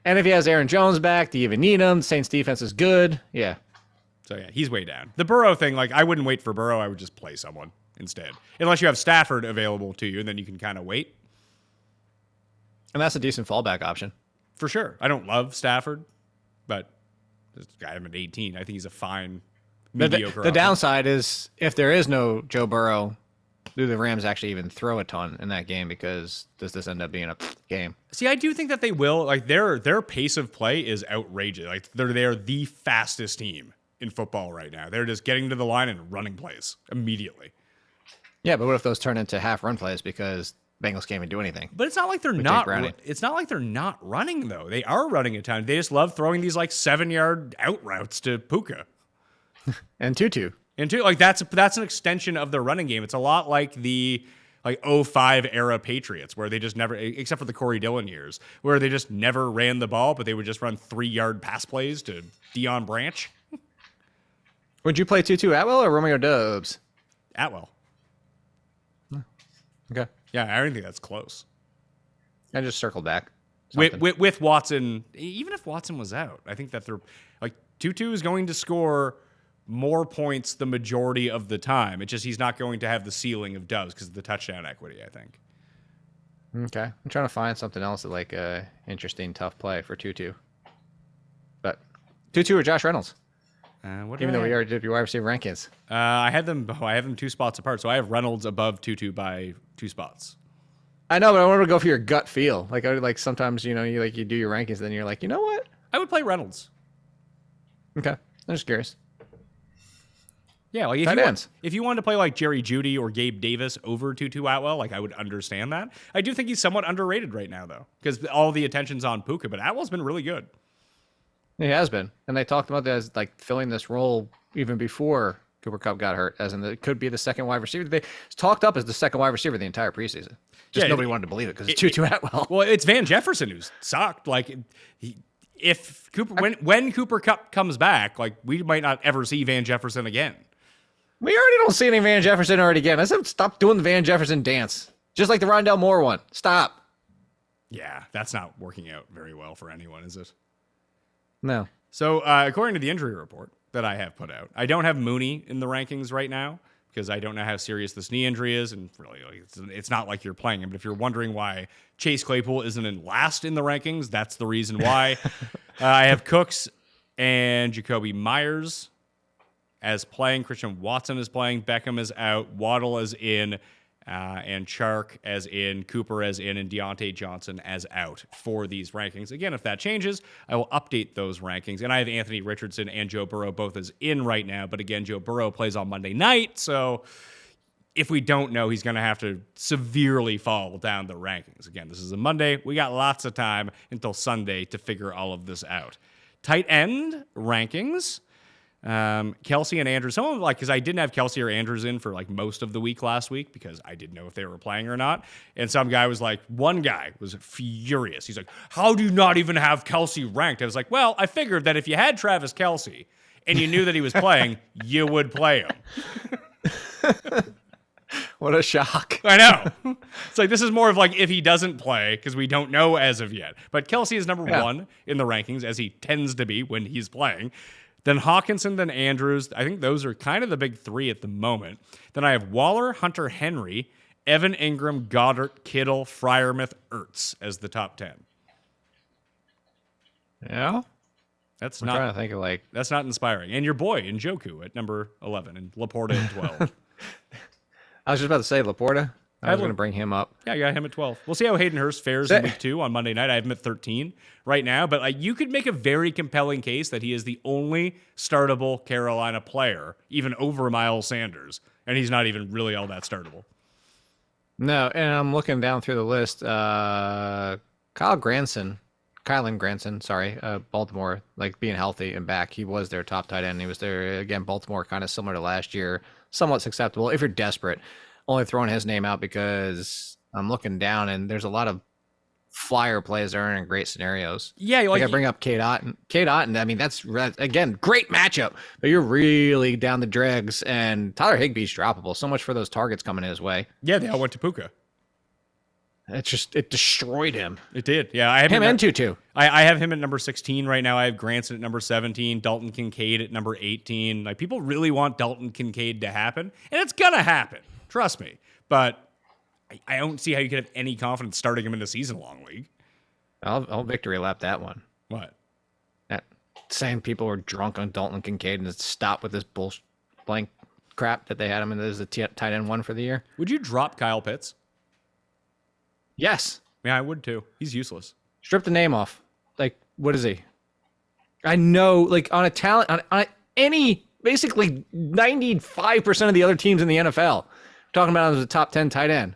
And if he has Aaron Jones back, do you even need him? Saints defense is good. Yeah. So yeah, he's way down. The Burrow thing, like I wouldn't wait for Burrow. I would just play someone instead. Unless you have Stafford available to you, and then you can kind of wait. And that's a decent fallback option. For sure. I don't love Stafford, but this guy, I'm at 18. I think he's a fine, mediocre The downside is if there is no Joe Burrow, do the Rams actually even throw a ton in that game? Because does this end up being a game? See, I do think that they will. Like their pace of play is outrageous. Like they're the fastest team in football right now. They're just getting to the line and running plays immediately. Yeah, but what if those turn into half run plays because Bengals can't even do anything? But it's not like they're not. It's not like they're not running though. They are running a ton. They just love throwing these like 7-yard out routes to Puka and Tutu. And two, like that's an extension of their running game. It's a lot like the 05 era Patriots, where they just never, except for the Corey Dillon years, where they just never ran the ball, but they would just run 3-yard pass plays to Deion Branch. Would you play Tutu Atwell or Romeo Doubs? Atwell. Okay. Yeah, I don't think that's close. I just circled back. With Watson, even if Watson was out, I think that they're like Tutu is going to score more points the majority of the time. It's just he's not going to have the ceiling of Doves because of the touchdown equity, I think. Okay. I'm trying to find something else that like interesting, tough play for Tutu. But Tutu or Josh Reynolds? Even though we already did your wide receiver rankings. I have them 2 spots apart, so I have Reynolds above Tutu by 2 spots. I know, but I want to go for your gut feel. Like sometimes, you do your rankings, then you're like, you know what? I would play Reynolds. Okay. I'm just curious. Yeah, like if you wanted to play like Jerry Jeudy or Gabe Davis over Tutu Atwell, like I would understand that. I do think he's somewhat underrated right now, though, because all the attention's on Puka, but Atwell's been really good. He has been, and they talked about that as like filling this role even before Cooper Kupp got hurt, as in it could be the second wide receiver. They talked up as the second wide receiver the entire preseason. Nobody wanted to believe it because it's Tutu Atwell. Well, it's Van Jefferson who's sucked. Like if Cooper when Cooper Kupp comes back, like we might not ever see Van Jefferson again. We already don't see any Van Jefferson already again. I said stop doing the Van Jefferson dance. Just like the Rondell Moore one. Stop. Yeah, that's not working out very well for anyone, is it? No. So according to the injury report that I have put out, I don't have Mooney in the rankings right now because I don't know how serious this knee injury is. And really, it's not like you're playing him. But if you're wondering why Chase Claypool isn't in last in the rankings, that's the reason why. I have Cooks and Jacoby Myers as playing. Christian Watson is playing. Beckham is out. Waddle is in. And Chark as in. Cooper as in. And Deontay Johnson as out for these rankings. Again, if that changes, I will update those rankings. And I have Anthony Richardson and Joe Burrow both as in right now. But again, Joe Burrow plays on Monday night. So if we don't know, he's going to have to severely fall down the rankings. Again, this is a Monday. We got lots of time until Sunday to figure all of this out. Tight end rankings. Kelsey and Andrews, some of them, like, because I didn't have Kelsey or Andrews in for like most of the week last week because I didn't know if they were playing or not. And some guy was like, one guy was furious. He's like, how do you not even have Kelsey ranked? I was like, well, I figured that if you had Travis Kelsey and you knew that he was playing, you would play him. What a shock. I know. It's like this is more of like if he doesn't play because we don't know as of yet. But Kelsey is number one in the rankings as he tends to be when he's playing. Then Hawkinson, then Andrews. I think those are kind of the big three at the moment. Then I have Waller, Hunter Henry, Evan Ingram, Goddard, Kittle, Freiermuth, Ertz as the top 10. Yeah. I'm trying to think of like that's not inspiring. And your boy Njoku at number 11 and Laporta at 12. I was just about to say Laporta. I was going to bring him up. Yeah, I got him at 12. We'll see how Hayden Hurst fares in week 2 on Monday night. I have him at 13 right now, but you could make a very compelling case that he is the only startable Carolina player, even over Miles Sanders, and he's not even really all that startable. No, and I'm looking down through the list. Kylan Granson, Baltimore, like being healthy and back. He was their top tight end. He was there again. Baltimore, kind of similar to last year, somewhat acceptable if you're desperate. Only throwing his name out because I'm looking down and there's a lot of flyer plays that aren't in great scenarios. Yeah, like I bring up Cade Otton. I mean, that's again great matchup, but you're really down the dregs. And Tyler Higbee's droppable. So much for those targets coming his way. Yeah, they all went to Puka. It destroyed him. It did. Yeah, I have him and Tutu. I have him at number 16 right now. I have Granson at number 17, Dalton Kincaid at number 18. Like people really want Dalton Kincaid to happen, and it's gonna happen. Trust me. But I don't see how you could have any confidence starting him in the season-long league. I'll victory lap that one. What? That saying people were drunk on Dalton Kincaid and stop with this bullshit blank crap that they had him in as the tight end one for the year. Would you drop Kyle Pitts? Yes. Yeah, I would too. He's useless. Strip the name off. Like, what is he? I know, like, on a talent, on any, basically 95% of the other teams in the NFL, talking about him as a top 10 tight end.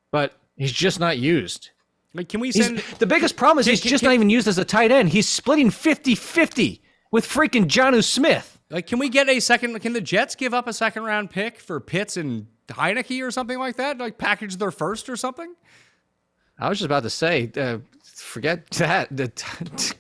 But he's just not used. Like, can we send... The biggest problem is he's just not even used as a tight end. He's splitting 50-50 with freaking Jonnu Smith. Like, can we get a second... Can the Jets give up a second-round pick for Pitts and Heineke or something like that? Like, package their first or something? I was just about to say, forget that.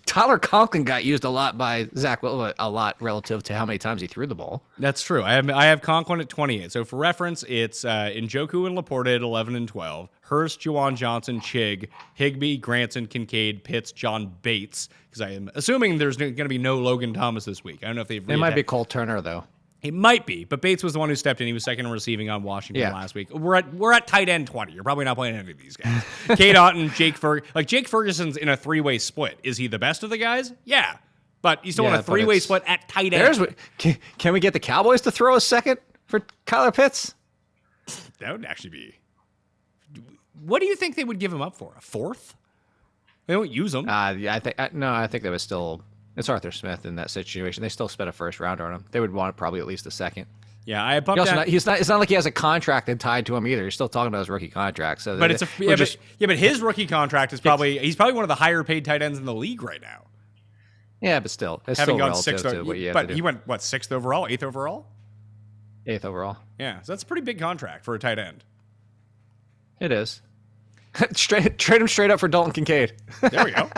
Tyler Conklin got used a lot by Zach Wilson, a lot relative to how many times he threw the ball. That's true. I have Conklin at 28. So for reference, it's Njoku and Laporta at 11 and 12. Hurst, Juwan Johnson, Chig, Higbee, Granson, Kincaid, Pitts, John Bates. Because I am assuming there's going to be no Logan Thomas this week. I don't know if they've... It might be Cole Turner, though. It might be, but Bates was the one who stepped in. He was second in receiving on Washington last week. We're at tight end 20. You're probably not playing any of these guys. Cade Otton, Jake Ferguson's in a 3-way split. Is he the best of the guys? Yeah, but he's still in a 3-way split at tight end. Can we get the Cowboys to throw a second for Kyler Pitts? That would actually be. What do you think they would give him up for? A fourth? They don't use him. I think that was still. It's Arthur Smith in that situation. They still spent a first rounder on him. They would want probably at least a second. Yeah, I bumped down. It's not like he has a contract tied to him either. You're still talking about his rookie contract. So, but but his rookie contract is he's probably one of the higher paid tight ends in the league right now. Yeah, but still, it's having still gone sixth. But he went what, 6th overall, 8th overall? 8th overall. Yeah, so that's a pretty big contract for a tight end. It is. Trade him straight up for Dalton Kincaid. There we go.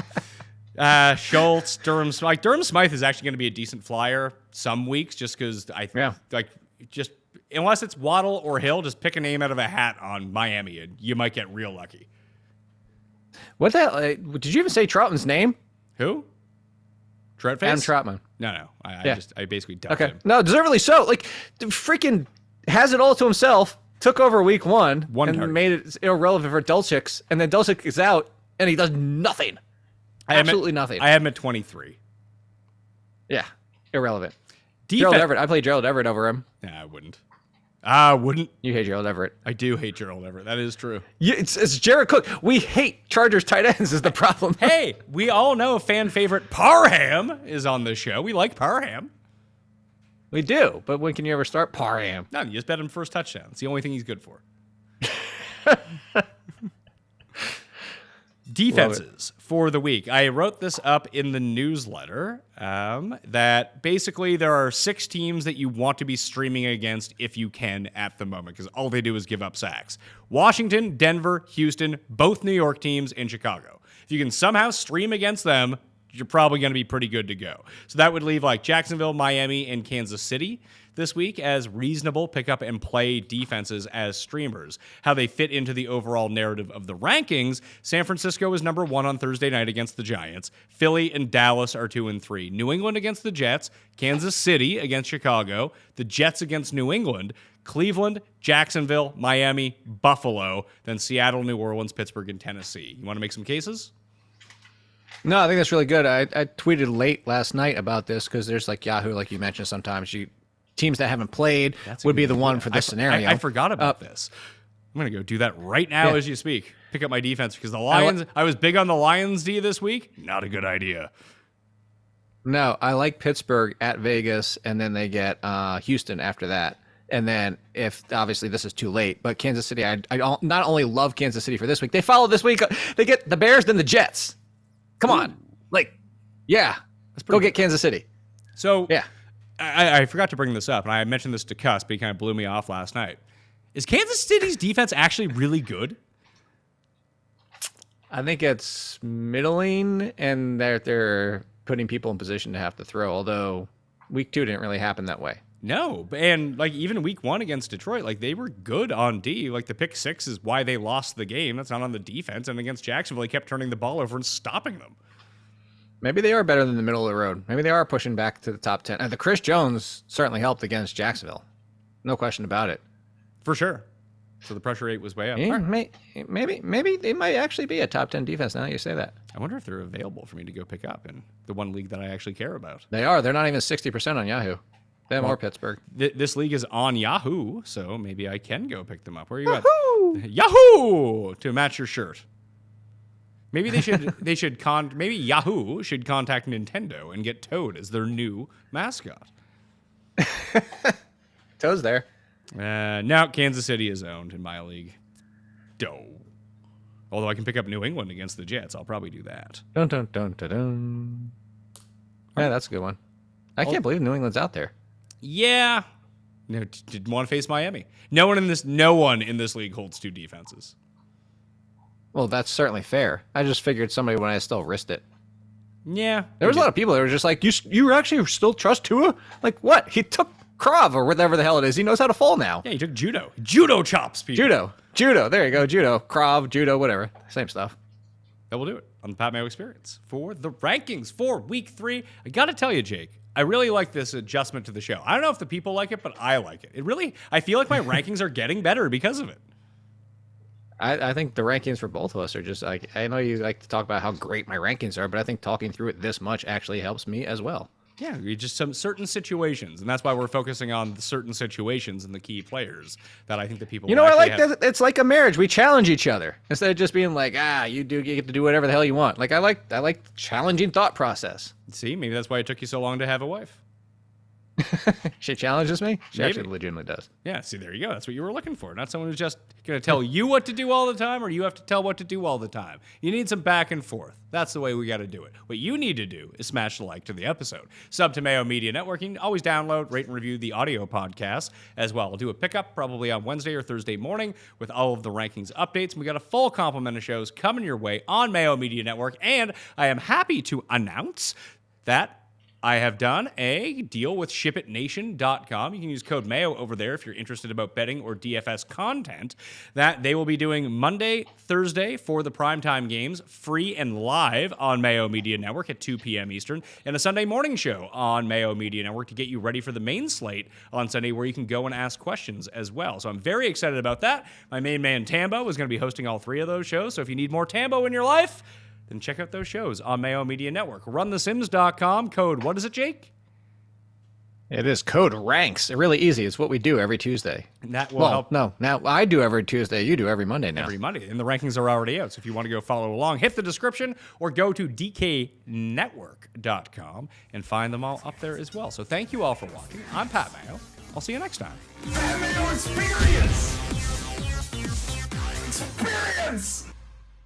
Schultz, Durham Smythe. Durham Smythe is actually going to be a decent flyer some weeks just because unless it's Waddle or Hill, just pick a name out of a hat on Miami and you might get real lucky. What did you even say Troutman's name? Who? Troutface? Adam Troutman. No. I basically dubbed him. No, deservedly so. Like, the freaking has it all to himself. Took over week one and made it irrelevant for Dulcich, and then Dulcich is out and he does nothing. Absolutely nothing. I have him at 23. Yeah, irrelevant. Gerald Everett. I played Gerald Everett over him. Nah, I wouldn't. You hate Gerald Everett. I do hate Gerald Everett. That is true. Yeah, it's Jared Cook. We hate Chargers tight ends is the problem. Hey, we all know fan favorite Parham is on this show. We like Parham. We do, but when can you ever start Parham? No, you just bet him first touchdown. It's the only thing he's good for. Defenses for the week. I wrote this up in the newsletter that basically there are 6 teams that you want to be streaming against if you can at the moment because all they do is give up sacks. Washington, Denver, Houston, both New York teams, and Chicago. If you can somehow stream against them, you're probably going to be pretty good to go. So that would leave like Jacksonville, Miami, and Kansas City this week as reasonable pick up and play defenses as streamers. How they fit into the overall narrative of the rankings: San Francisco is number 1 on Thursday night against the Giants. Philly and Dallas are 2 and 3. New England against the Jets. Kansas City against Chicago. The Jets against New England. Cleveland, Jacksonville, Miami, Buffalo, then Seattle, New Orleans, Pittsburgh, and Tennessee. You want to make some cases? No, I think that's really good. I tweeted late last night about this because there's like Yahoo, like you mentioned, sometimes teams that haven't played would be the one for this scenario. I forgot about this. I'm going to go do that right now as you speak. Pick up my defense because the Lions, I was big on the Lions D this week. Not a good idea. No, I like Pittsburgh at Vegas, and then they get Houston after that. And then if obviously this is too late, but Kansas City, I not only love Kansas City for this week, they follow this week. They get the Bears, then the Jets. Come on. Like, yeah, go get Kansas City. So yeah, I forgot to bring this up, and I mentioned this to Cuss, but he kind of blew me off last night. Is Kansas City's defense actually really good? I think it's middling, and they're putting people in position to have to throw, although week 2 didn't really happen that way. No, and like even week 1 against Detroit, like they were good on D. Like the pick 6 is why they lost the game. That's not on the defense. And against Jacksonville, they kept turning the ball over and stopping them. Maybe they are better than the middle of the road. Maybe they are pushing back to the top 10. And the Chris Jones certainly helped against Jacksonville. No question about it. For sure. So the pressure rate was way up. Yeah, maybe they might actually be a top 10 defense now that you say that. I wonder if they're available for me to go pick up in the one league that I actually care about. They are. They're not even 60% on Yahoo. Them or Pittsburgh. This league is on Yahoo, so maybe I can go pick them up. Where are you Woo-hoo! at? Yahoo! To match your shirt. Maybe maybe Yahoo should contact Nintendo and get Toad as their new mascot. Toad's there. Now Kansas City is owned in my league. Doh. Although I can pick up New England against the Jets, I'll probably do that. Dun dun dun dun dun. Yeah, that's a good one. I can't believe New England's out there. Yeah. No, didn't want to face Miami. No one in this league holds 2 defenses. Well, that's certainly fair. I just figured somebody would have still risked it. Yeah. There was a lot of people that were just like, you actually still trust Tua? Like, what? He took Krav or whatever the hell it is. He knows how to fall now. Yeah, he took judo. Judo chops, people. Judo. There you go. Judo. Krav, judo, whatever. Same stuff. That will do it on the Pat Mayo Experience for the rankings for week 3. I got to tell you, Jake, I really like this adjustment to the show. I don't know if the people like it, but I like it. I feel like my rankings are getting better because of it. I think the rankings for both of us are just like, I know you like to talk about how great my rankings are, but I think talking through it this much actually helps me as well. Yeah, just some certain situations, and that's why we're focusing on the certain situations and the key players that I think the people. You know, I like that. It's like a marriage. We challenge each other instead of just being like, you get to do whatever the hell you want. Like I like challenging thought process. See, maybe that's why it took you so long to have a wife. She challenges me. She Maybe. actually legitimately does. Yeah, see, there you go. That's what you were looking for. Not someone who's just going to tell you what to do all the time, or you have to tell what to do all the time. You need some back and forth. That's the way we got to do it. What you need to do is smash the like to the episode. Sub to Mayo Media Network. You can always download, rate, and review the audio podcast as well. I'll do a pickup probably on Wednesday or Thursday morning with all of the rankings updates. And we got a full complement of shows coming your way on Mayo Media Network. And I am happy to announce that I have done a deal with ShipItNation.com. You can use code MAYO over there if you're interested about betting or DFS content. That they will be doing Monday, Thursday for the primetime games, free and live on Mayo Media Network at 2 p.m. Eastern, and a Sunday morning show on Mayo Media Network to get you ready for the main slate on Sunday where you can go and ask questions as well. So I'm very excited about that. My main man Tambo is going to be hosting all 3 of those shows, so if you need more Tambo in your life, then check out those shows on Mayo Media Network. RunTheSims.com, code, what is it, Jake? It is code RANKS. Really easy. It's what we do every Tuesday. And that will help. No, now I do every Tuesday. You do every Monday now. Every Monday. And the rankings are already out. So if you want to go follow along, hit the description or go to dknetwork.com and find them all up there as well. So thank you all for watching. I'm Pat Mayo. I'll see you next time. Pat Mayo Experience! Experience!